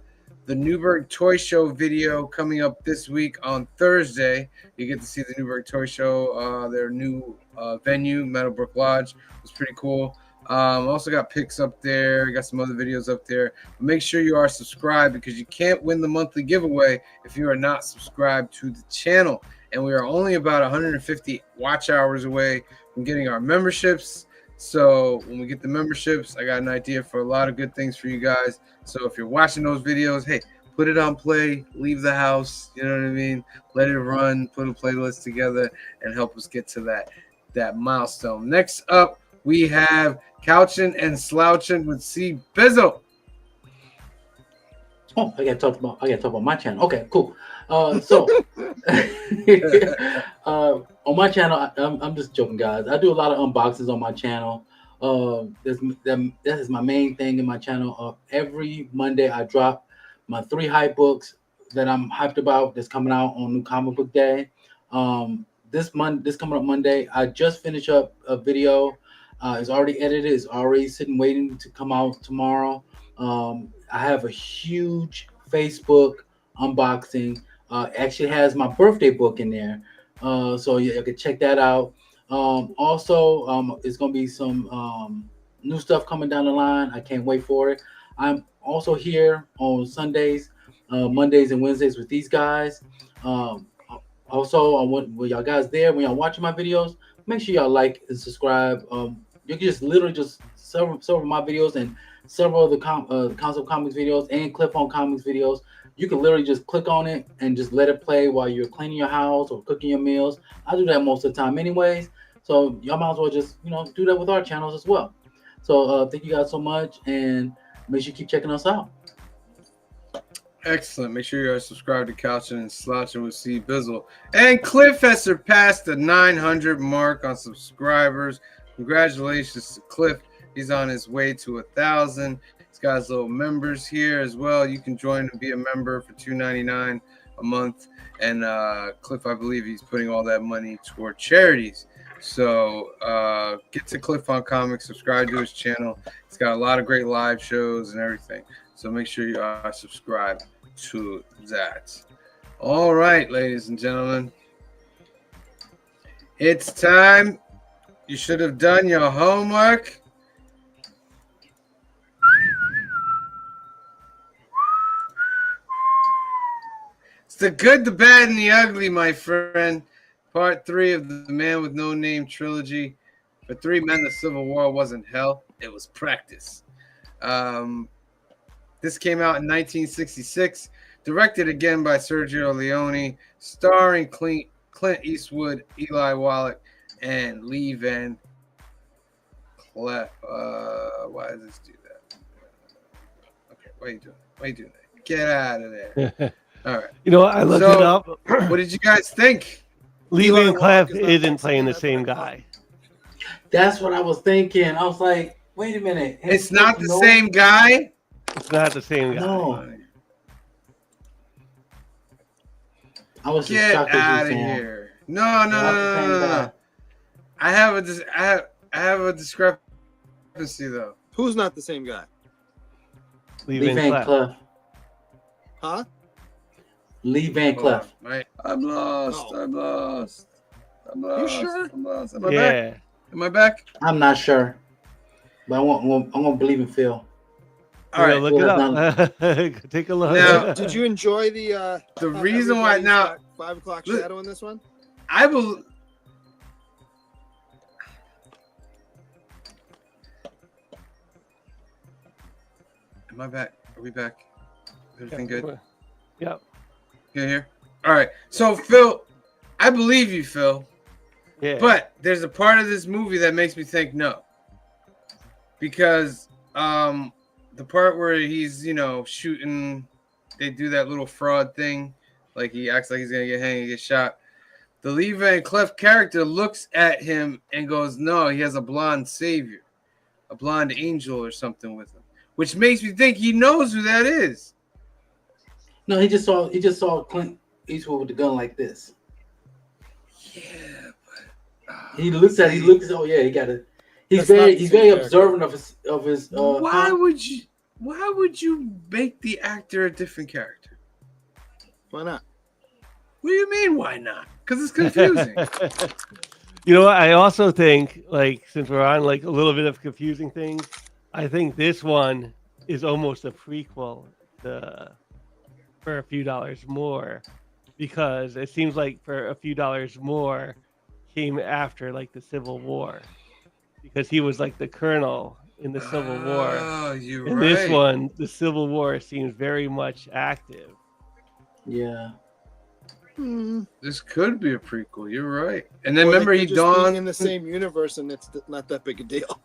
Newburgh Toy Show video coming up this week on Thursday. You get to see the Newburgh Toy Show, their new venue, Meadowbrook Lodge. It was pretty cool. Also got pics up there, got some other videos up there. But make sure you are subscribed, because you can't win the monthly giveaway if you are not subscribed to the channel. And we are only about 150 watch hours away from getting our memberships. So when we get the memberships, I got an idea for a lot of good things for you guys. So if you're watching those videos, hey, put it on play, leave the house, you know what I mean? Let it run, put a playlist together, and help us get to that milestone. Next up, we have Couchin' and Slouchin' with C. Bizzle. Oh, I gotta talk about my channel. Okay, cool. So on my channel, I'm just joking, guys. I do a lot of unboxings on my channel. That is my main thing in my channel. Every Monday, I drop my 3 hype books that I'm hyped about that's coming out on New Comic Book Day. This coming up Monday, I just finished up a video. It's already edited. It's already sitting waiting to come out tomorrow. I have a huge Facebook unboxing. Actually has my birthday book in there. So you can check that out. Also, it's going to be some new stuff coming down the line. I can't wait for it. I'm also here on Sundays, Mondays, and Wednesdays with these guys. Also, I want y'all guys there, when y'all watching my videos, make sure y'all like and subscribe. You can just literally just serve my videos and several of the Concept Comics videos and Cliff on Comics videos. You can literally just click on it and just let it play while you're cleaning your house or cooking your meals. I do that most of the time anyways. So y'all might as well just, do that with our channels as well. So thank you guys so much, and make sure you keep checking us out. Excellent. Make sure you are subscribed to Couching and Slouching with C Bizzle. And Cliff has surpassed the 900 mark on subscribers. Congratulations to Cliff. He's on his way to 1,000. He's got his little members here as well. You can join and be a member for $2.99 a month. And Cliff, I believe he's putting all that money toward charities. So get to Cliff on Comics, subscribe to his channel. He's got a lot of great live shows and everything. So make sure you are subscribed to that. All right, ladies and gentlemen. It's time. You should have done your homework. It's the good, the bad, and the ugly, my friend. Part 3 of the Man with No Name trilogy. For 3 men, the Civil War wasn't hell. It was practice. This came out in 1966. Directed again by Sergio Leone. Starring Clint Eastwood, Eli Wallach, and Lee Van Cleef. Why does this do that? Okay, what are you doing? What are you doing? Get out of there. All right. I looked it up. What did you guys think? Lee Van Cleef isn't playing the same guy. That's what I was thinking. I was like, wait a minute. It's not the same guy? It's not the same guy. No. I was just Get shocked out that you of were here. No. I have a discrepancy though. Who's not the same guy? Lee Lee Van Van Cleef. Cleef. Huh? Lee Van Cleef. Right. I'm lost. Oh. I'm lost. You sure? I'm lost. Am I Yeah. back? Am I back? I'm not sure, but I'm gonna believe in Phil. All right. Look it up. Take a look. Now- Did you enjoy the reason why everybody's now- got 5 o'clock Look- shadow in this one? I will. Am I back? Are we back? Everything good? Yep. Here. All right. So Phil, I believe you, Phil. Yeah. But there's a part of this movie that makes me think no. Because the part where he's, shooting, they do that little fraud thing, like he acts like he's gonna get hanged, get shot. The Lee Van Cleef character looks at him and goes, no, he has a blonde savior, a blonde angel or something with him. Which makes me think he knows who that is. No, he just saw Clint Eastwood with the gun like this. Yeah, but He looks. Oh yeah, he got it. He's That's not the very same observant of his. why would you make the actor a different character? Why not? What do you mean, why not? Because it's confusing. I also think, since we're on a little bit of confusing things, I think this one is almost a prequel for a few dollars more, because it seems like for a few dollars more came after the Civil War, because he was the colonel in the Civil War. Oh, you're In right. this one, the Civil War seems very much active. Yeah. This could be a prequel. You're right. And then Or they remember, could he just be dawned in the same universe, and it's not that big a deal.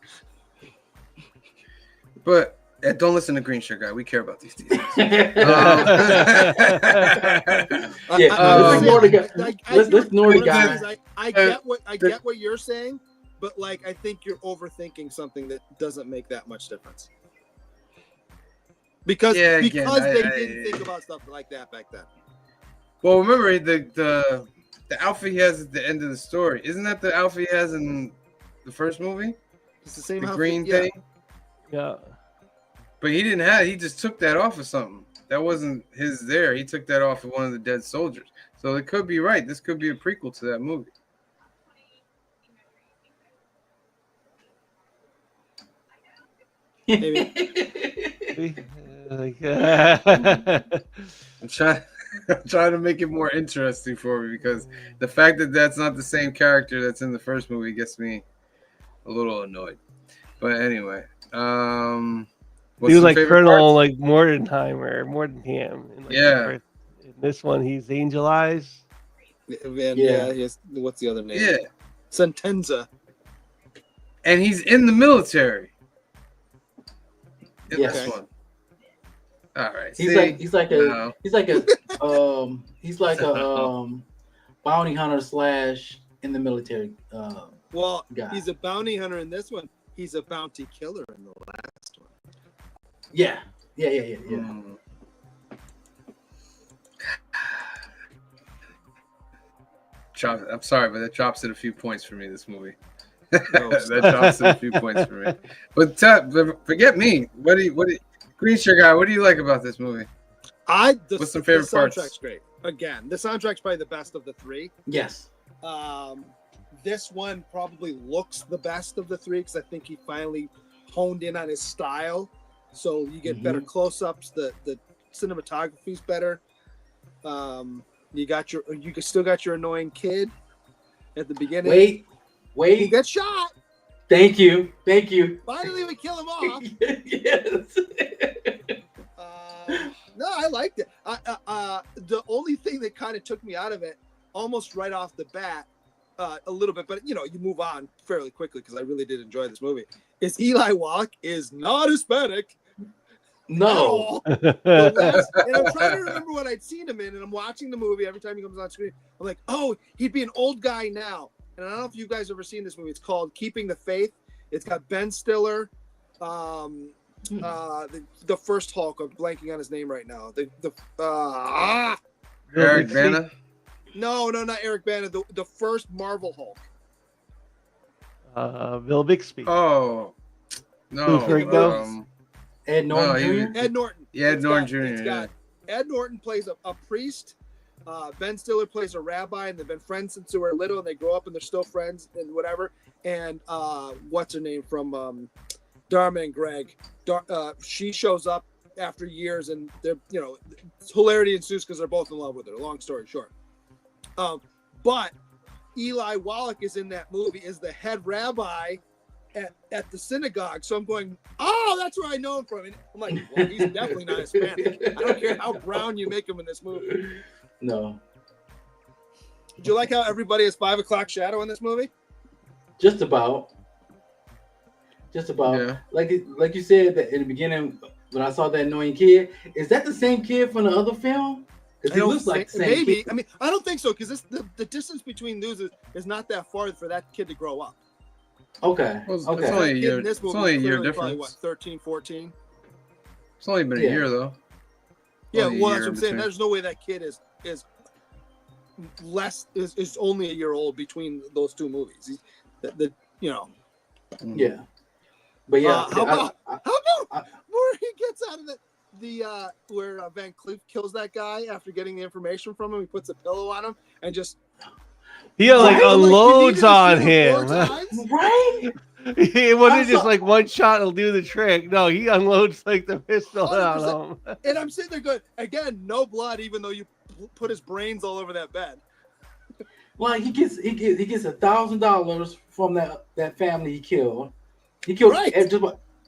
But don't listen to Green Shirt Guy. We care about these details. Let's ignore the guy. Let's ignore the guy. I get what you're saying, but I think you're overthinking something that doesn't make that much difference. Because Yeah, they again, didn't think about stuff like that back then. Well, remember the outfit he has at the end of the story. Isn't that the outfit he has in the first movie? It's the same The outfit, green yeah. thing. Yeah. But he didn't have. He just took that off of something. That wasn't his there. He took that off of one of the dead soldiers. So it could be right. This could be a prequel to that movie. Maybe. I'm trying to make it more interesting for me, because the fact that that's not the same character that's in the first movie gets me a little annoyed. But anyway, What's He was some like favorite Colonel parts? like Mordenheimer. In, like, Yeah. in this one, he's Angel Eyes. And Yeah. what's the other name? Yeah. Sentenza. And he's in the military. In Yes. this one. All right. He's like a bounty hunter / in the military. Well, guy. he's a bounty hunter in this one. He's a bounty killer in the last one. Yeah. I'm sorry, but that drops it a few points for me. This movie. No, That drops it a few points for me. But forget me. What do you, Green Shirt Guy? What do you like about this movie? What's some favorite parts? The soundtrack's great. Again, the soundtrack's probably the best of the three. Yes. This one probably looks the best of the three because I think he finally honed in on his style. So you get better close-ups. The cinematography's better. You still got your annoying kid at the beginning. Wait. He gets shot. Thank you. Finally, we kill him off. Yes. No, I liked it. The only thing that kind of took me out of it, almost right off the bat, a little bit, but you move on fairly quickly because I really did enjoy this movie. Is Eli Wallach is not Hispanic. No. And I'm trying to remember what I'd seen him in, and I'm watching the movie every time he comes on screen. I'm like, oh, he'd be an old guy now. And I don't know if you guys have ever seen this movie. It's called Keeping the Faith. It's got Ben Stiller, the first Hulk. I'm blanking on his name right now. Eric Bana? No, not Eric Bana. The first Marvel Hulk. Bill Bixby. Oh, no. Ed Norton Jr.? Ed Norton. Yeah, Ed Norton Jr. Ed Norton plays a priest. Ben Stiller plays a rabbi, and they've been friends since they were little, and they grow up and they're still friends and whatever. And what's her name from Dharma and Greg? She shows up after years, and they're hilarity ensues because they're both in love with her. Long story short, but Eli Wallach is in that movie as the head rabbi at the synagogue. So I'm going, oh, that's where I know him from. And I'm like, well, he's definitely not Hispanic. I don't care how brown you make him in this movie. No. Did you like how everybody has 5 o'clock shadow in this movie? Just about. Yeah. Like you said that in the beginning when I saw that annoying kid. Is that the same kid from the other film? Because he looks like the same maybe. kid. I mean, I don't think so because the distance between those is not that far for that kid to grow up. Okay. Well, Okay. It's only a year. This It's movie only a year clearly probably, difference. 13, 14? It's only been a year though. Yeah, Only a well, year that's what I'm in saying. between. There's no way that kid is only a year old between those two movies. Yeah. But yeah. How about where he gets out of the where Van Cleef kills that guy after getting the information from him? He puts a pillow on him and just He unloads on him. Right? It wasn't just like one shot will do the trick. No, he unloads like the pistol 100%. on him. And I'm sitting there going, again, no blood, even though you put his brains all over that bed. Like he gets $1,000 from that family he killed. He killed Right.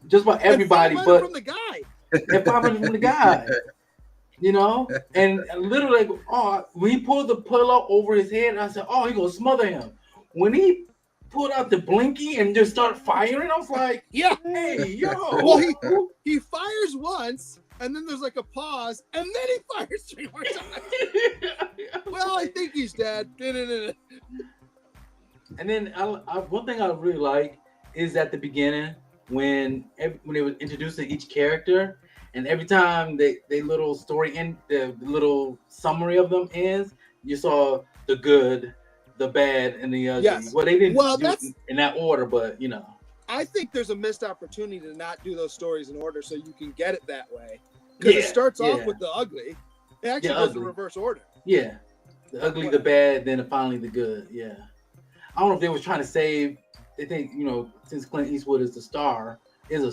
just about everybody, and but from the guy. and 500 from the guy. And literally, when he pulled the pillow over his head, I said, "Oh, he gonna smother him." When he pulled out the blinky and just started firing, I was like, Yeah. "Hey, yo!" Well, he fires once, and then there's like a pause, and then he fires 3 more times. Well, I think he's dead. And then one thing I really like is at the beginning when they were introducing each character, and every time they little story and the little summary of them ends, you saw the good, the bad, and the ugly. Yes. Well, they didn't Well, do it in that order, but I think there's a missed opportunity to not do those stories in order so you can get it that way. Because it starts off with the ugly. It actually goes in reverse order. Yeah. The ugly, the bad, then finally the good. Yeah. I don't know if they were trying to save. They think, since Clint Eastwood is a star, I'm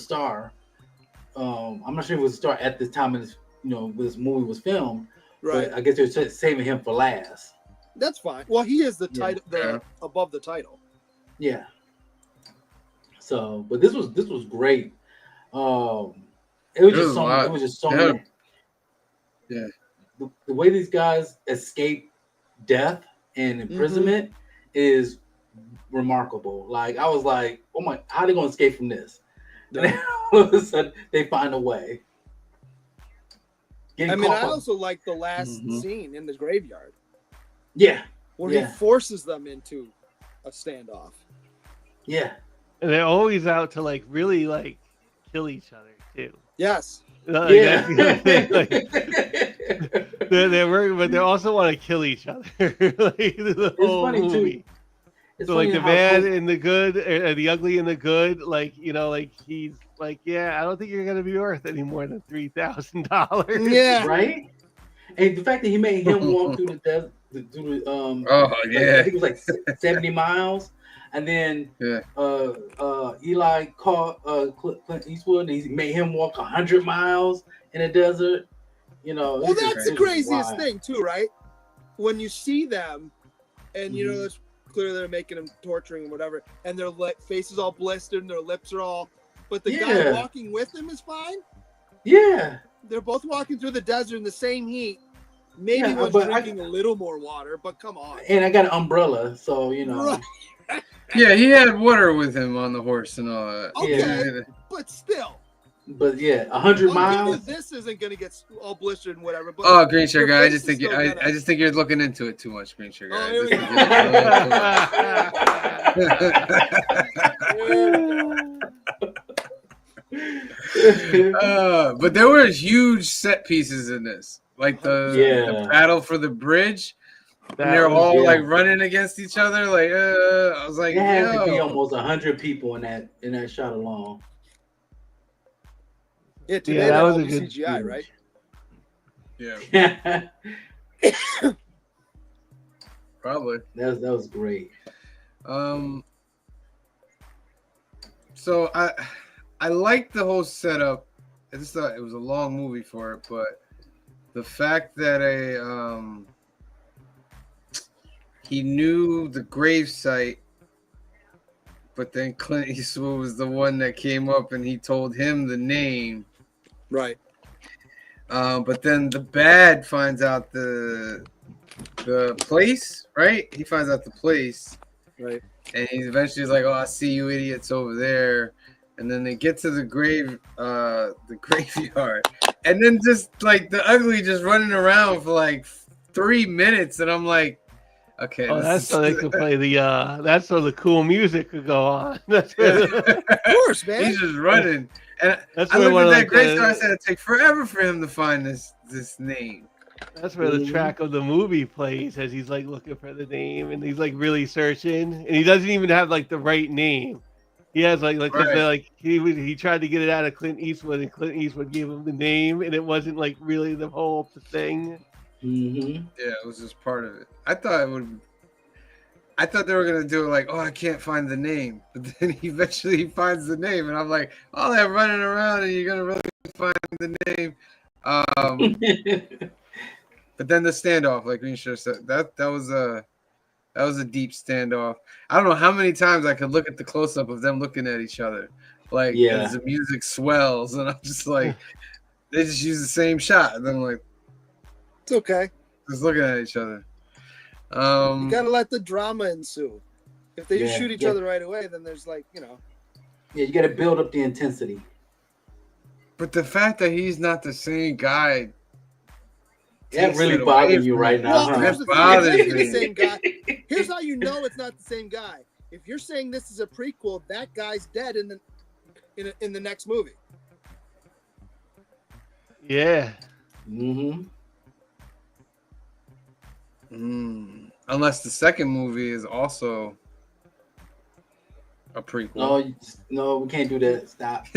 not sure if it was a star at the time of this, when this movie was filmed. Right. But I guess they're saving him for last. That's fine. Well, he is the title, above the title. Yeah. So, but this was great. And It was There just was a so. lot. It was just so Yeah. many. Yeah. The way these guys escape death and imprisonment is remarkable. Like I was like, oh my, how are they gonna escape from this? And then all of a sudden they find a way. I mean, I also like the last scene in the graveyard. Yeah. Where he forces them into a standoff. Yeah. And they're always out to like really like kill each other too. Yes. Like, that's the other thing. Like, they're working, but they also want to kill each other. Like the whole funny, movie. too. It's So like funny the how bad cool- and the good, the ugly and the good, like like he's like, yeah, I don't think you're gonna be worth any more than $3,000. Yeah. Right. And the fact that he made him walk through the desert, through the Oh yeah. I think it was like 70 miles, and then Eli caught Clint Eastwood, and he made him walk 100 miles in the desert. Well, that's the craziest thing too, right? When you see them, and it's clear they're making them torturing and whatever, and their faces all blistered and their lips are all, but the guy walking with them is fine. Yeah, they're both walking through the desert in the same heat. Maybe one's drinking a little more water, but come on. And I got an umbrella, so Right. Yeah, he had water with him on the horse and all that. Okay, but still. But yeah, 100 miles. This isn't gonna get all blistered and whatever. But oh, Green Sugar, I just think I just think you're looking into it too much, Green Sugar. Oh, here we But there were huge set pieces in this, like the battle for the bridge. And they're all like running against each other. Like I was like, there had to be almost 100 people in that shot alone. Yeah, today that was a good CGI, right? Yeah. Probably. That was great. So I liked the whole setup. I just thought it was a long movie for it, but the fact that he knew the grave site, but then Clint Eastwood was the one that came up and he told him the name. Right. But then the bad finds out the place, right? He finds out the place. Right. And he eventually is like, "Oh, I see you idiots over there." And then they get to the graveyard, and then just like the ugly just running around for like 3 minutes, and I'm like, okay. Oh, that's so they could play that's so the cool music could go on. That's of course, man. He's just running. And that's I looked at that gravestone. I said, it'd take forever for him to find this name. That's where the track of the movie plays as he's like looking for the name and he's like really searching, and he doesn't even have like the right name. He has he tried to get it out of Clint Eastwood, and Clint Eastwood gave him the name, and it wasn't like really the whole thing. Yeah, it was just part of it. I thought they were gonna do it like, oh, I can't find the name, but then eventually he finds the name, and I'm like, all that running around, and you're gonna really find the name. But then the standoff, like Green Shirt said, that was a deep standoff. I don't know how many times I could look at the close up of them looking at each other, like as the music swells, and I'm just like, they just use the same shot, and I'm like, it's okay, just looking at each other. You gotta let the drama ensue. If they just shoot each other right away, then there's like, Yeah, you gotta build up the intensity. But the fact that he's not the same guy, that really bothers you right now. Well, here's the thing. The same guy. Here's how you know it's not the same guy. If you're saying this is a prequel, that guy's dead in the next movie. Yeah. Unless the second movie is also a prequel. No, we can't do that. Stop.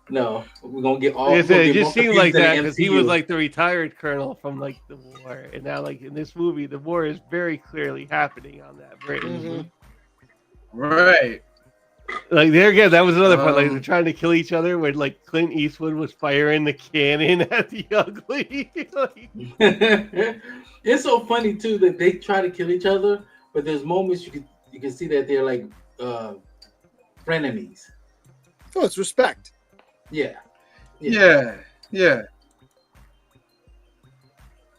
No, we're gonna get all. It just seemed like that because he was like the retired colonel from like the war, and now like in this movie, the war is very clearly happening on that bridge. Right. Like there again, that was another part. Like they're trying to kill each other, where like Clint Eastwood was firing the cannon at the ugly. It's so funny too that they try to kill each other, but there's moments you can see that they're like frenemies. Oh, it's respect. Yeah. Yeah.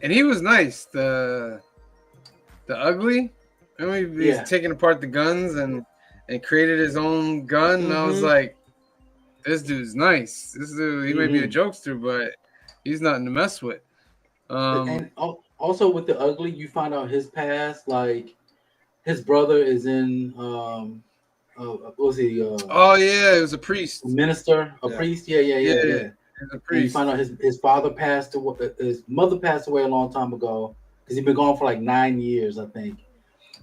And he was nice. The ugly. I mean, he's taking apart the guns and created his own gun. And I was like, this dude's nice. This dude, he may be a jokester, but he's nothing to mess with. And also with the ugly, you find out his past. Like his brother is in what was he? Oh yeah, it was a priest, a minister, a priest. Yeah. A priest. And you find out his father passed away. His mother passed away a long time ago because he'd been gone for like 9 years, I think.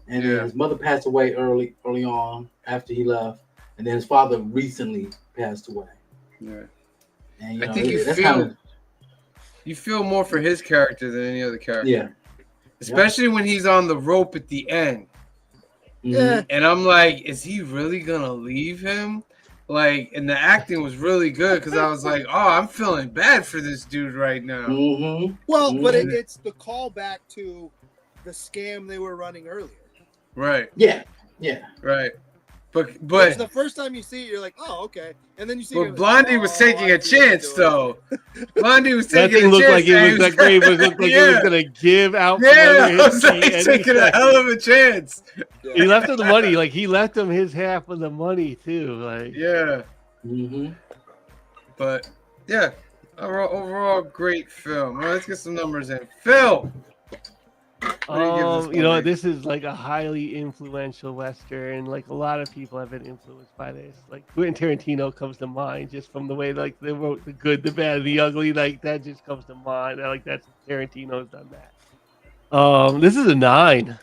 And then his mother passed away early on after he left, and then his father recently passed away. Yeah, and I think you feel more for his character than any other character. Yeah, especially when he's on the rope at the end. Yeah, and I'm like, is he really gonna leave him? Like, and the acting was really good because I was like, oh, I'm feeling bad for this dude right now. Well, but it's the callback to the scam they were running earlier. Right. Yeah. Right. But it's the first time you see it, you're like, oh, okay. And then you see. But Blondie was taking a chance, though. Blondie was taking that thing a looked chance. Like it was that grave was looked like it was gonna give out. Yeah, I was like, he's taking a hell of a chance. He left him the money. Like he left him his half of the money too. Like But yeah, overall great film. Well, let's get some numbers in. Phil. You know, this is like a highly influential Western. Like a lot of people have been influenced by this. Like Quentin Tarantino comes to mind just from the way like they wrote the good, the bad, the ugly. Like that just comes to mind. Like that's Tarantino's done that. This is a 9.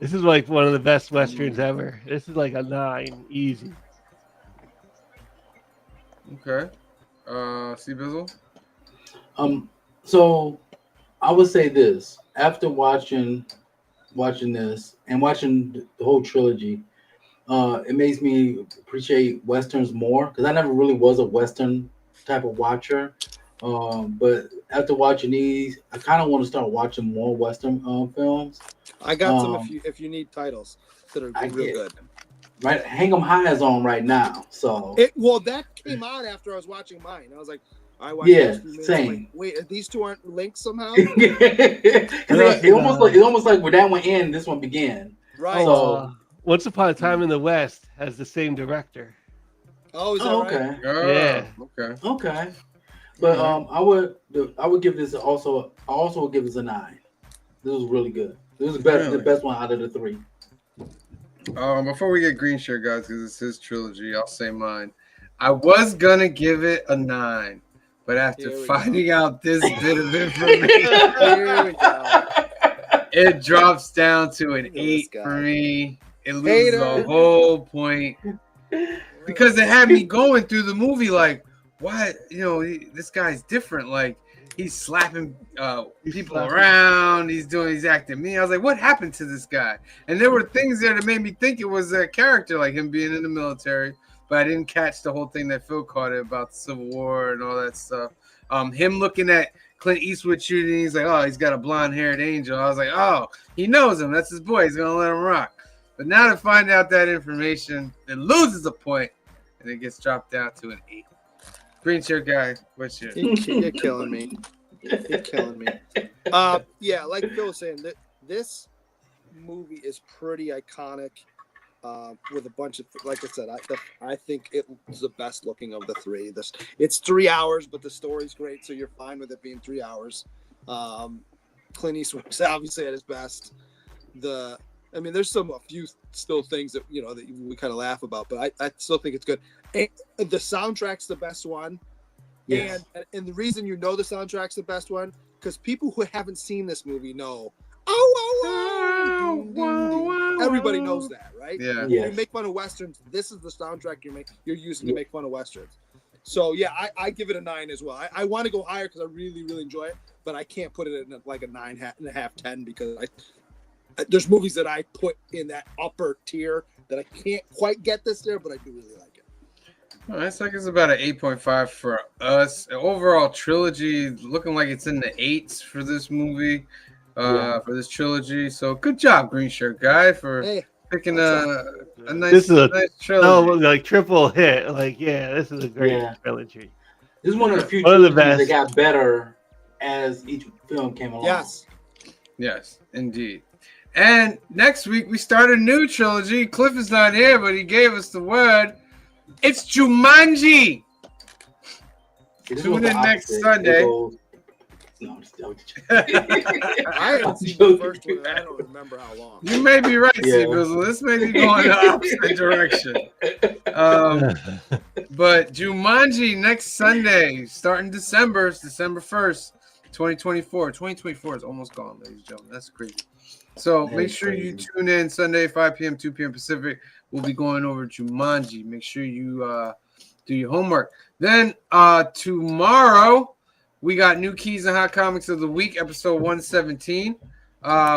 This is like one of the best Westerns ever. This is like a 9, easy. Okay. C Bizzle. So I would say this. After watching this and watching the whole trilogy, it makes me appreciate Westerns more because I never really was a Western type of watcher. But after watching these, I kind of want to start watching more Western films. I got some if you need titles that are real good. Right, Hang 'em High is on right now. So that came out after I was watching mine. I was like, I watched same. Like, wait, these two aren't linked somehow? It's almost like where that one ended, this one began. Right. So, Once Upon a Time in the West has the same director. Oh, is that okay. Right? Yeah. Okay. But I would give this also would give this a 9. This was really good. This was the best one out of the 3. Before we get Green Shirt, guys, because it's his trilogy, I'll say mine. I was gonna give it a 9. But after finding out this bit of information, it drops down to an 8 for me. It loses the whole point because it had me going through the movie like, why? This guy's different. Like he's slapping people around. He's acting mean. I was like, what happened to this guy? And there were things there that made me think it was a character, like him being in the military. But I didn't catch the whole thing that Phil caught it about the Civil War and all that stuff. Him looking at Clint Eastwood shooting, he's like, oh, he's got a blonde-haired angel. I was like, oh, he knows him. That's his boy. He's going to let him rock. But now to find out that information, it loses a point, and it gets dropped down to an 8. Green Shirt guy, what's your... You're killing me. You're killing me. Yeah, like Phil was saying, this movie is pretty iconic. With a bunch of, like I said, I think it's the best looking of the 3. It's 3 hours, but the story's great, so you're fine with it being 3 hours. Clint Eastwood's obviously at his best. There's a few still things that that we kind of laugh about, but I still think it's good. And the soundtrack's the best one. Yes. And the reason the soundtrack's the best one because people who haven't seen this movie know. Everybody knows that, right? Yeah. When you make fun of Westerns, this is the soundtrack you're using to make fun of Westerns. So yeah, I give it a 9 as well. I want to go higher because I really, really enjoy it, but I can't put it in like a 9.5, 10 because there's movies that I put in that upper tier that I can't quite get this there, but I do really like it. Well, it's like it's about an 8.5 for us. Overall trilogy looking like it's in the 8s for this movie. For this trilogy, so good job, Green Shirt guy, for Picking a nice, This is a nice trilogy. like triple hit. Like, yeah, this is a great trilogy. This is one of the few One of the trilogies that best. got better as each film came along. Yes, indeed. And next week we start a new trilogy. Cliff is not here, but he gave us the word. It's Jumanji. Tune in next Sunday. No, I'm just joking. I haven't seen the first one. I don't remember how long. You may be right, C-Bizzle. This may be going the opposite direction. But Jumanji next Sunday, starting December. It's December 1st, 2024. 2024 is almost gone, ladies and gentlemen. That's crazy. So make sure you tune in Sunday, 5 p.m., 2 p.m. Pacific. We'll be going over Jumanji. Make sure you do your homework. Then tomorrow, we got New Keys and Hot Comics of the Week, episode 117.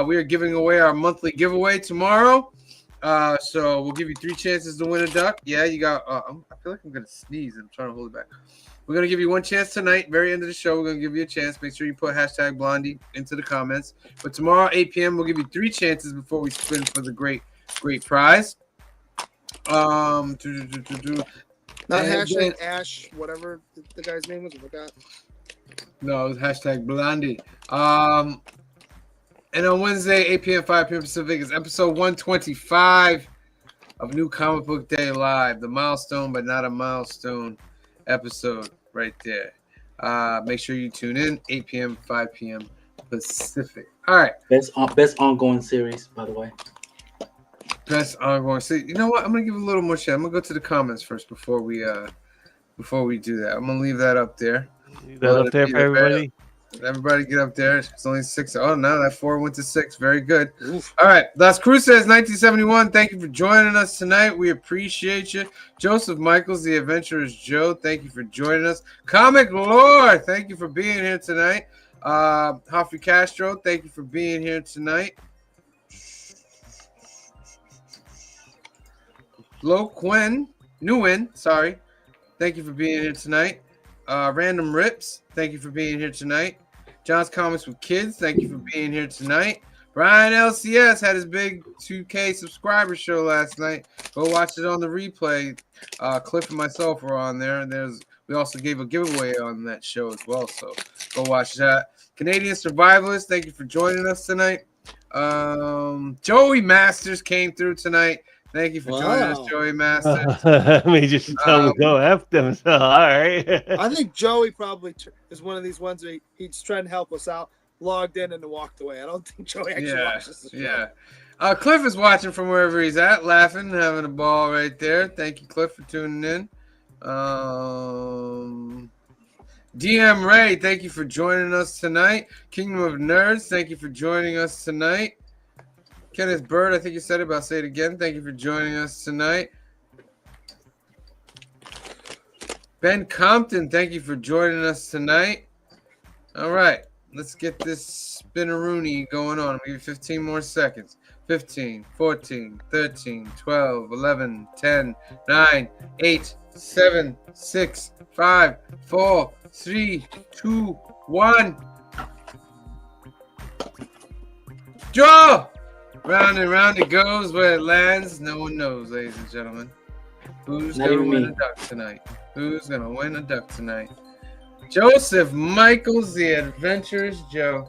We are giving away our monthly giveaway tomorrow. So we'll give you 3 chances to win a duck. Yeah, you got I feel like I'm going to sneeze. I'm trying to hold it back. We're going to give you 1 chance tonight. Very end of the show, we're going to give you a chance. Make sure you put hashtag Blondie into the comments. But tomorrow, 8 p.m., we'll give you 3 chances before we spin for the great prize. Not hashtag Ash, whatever the guy's name was. I forgot. No, it was hashtag Blondie. And on Wednesday, 8 p.m., 5 p.m. Pacific is episode 125 of New Comic Book Day Live. The milestone, but not a milestone episode right there. Make sure you tune in, 8 p.m., 5 p.m. Pacific. All right. Best ongoing series, by the way. Best ongoing series. You know what? I'm going to give a little more shit. I'm going to go to the comments first before we do that. I'm going to leave that up there. Leave that up there for everybody. Everybody get up there. It's only 6. Oh, no, that 4 went to 6. Very good. Oof. All right. Las Cruces, 1971. Thank you for joining us tonight. We appreciate you. Joseph Michaels, the Adventurous Joe. Thank you for joining us. Comic Lore. Thank you for being here tonight. Huffy Castro. Thank you for being here tonight. Lo Quinn. Nguyen. Sorry. Thank you for being here tonight. Random Rips. Thank you for being here tonight. John's Comics with Kids, thank you for being here tonight. Brian LCS had his big 2K subscriber show last night. Go watch it on the replay. Cliff and myself were on there, and we also gave a giveaway on that show as well. So go watch that. Canadian Survivalist, thank you for joining us tonight. Joey Masters came through tonight. Thank you for joining us, Joey Masters. I mean, just tell them to go F them. So, all right. I think Joey probably is one of these ones where he's trying to help us out, logged in and walked away. I don't think Joey actually watches the show. Yeah. Cliff is watching from wherever he's at, laughing, having a ball right there. Thank you, Cliff, for tuning in. DM Ray, thank you for joining us tonight. Kingdom of Nerds, thank you for joining us tonight. Kenneth Bird, I think you said it, but I'll say it again. Thank you for joining us tonight. Ben Compton, thank you for joining us tonight. All right, let's get this spinneroony going on. I'll give you 15 more seconds. 15, 14, 13, 12, 11, 10, 9, 8, 7, 6, 5, 4, 3, 2, 1. Draw! Round and round it goes. Where it lands, no one knows, ladies and gentlemen. Who's going to win a duck tonight? Who's going to win a duck tonight? Joseph Michaels, the Adventurous Joe.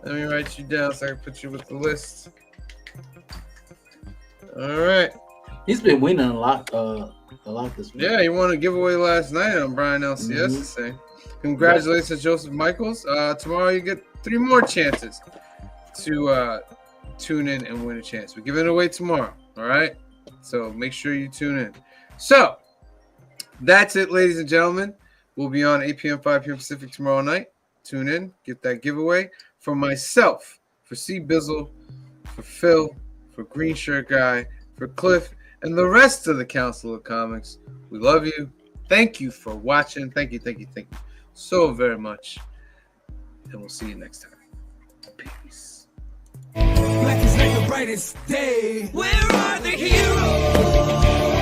Let me write you down so I can put you with the list. All right. He's been winning a lot this week. Yeah, he won a giveaway last night on Brian LCS to say. Congratulations, Joseph Michaels. Tomorrow you get 3 more chances to tune in and win a chance. We're giving it away tomorrow. All right. So make sure you tune in. So that's it, ladies and gentlemen. We'll be on 8 p.m., 5 p.m. Pacific tomorrow night. Tune in, get that giveaway. For myself, for C Bizzle, for Phil, for Green Shirt Guy, for Cliff, and the rest of the Council of Comics, we love you. Thank you for watching. Thank you so very much. And we'll see you next time. Peace. Black is like the brightest day. Where are the heroes?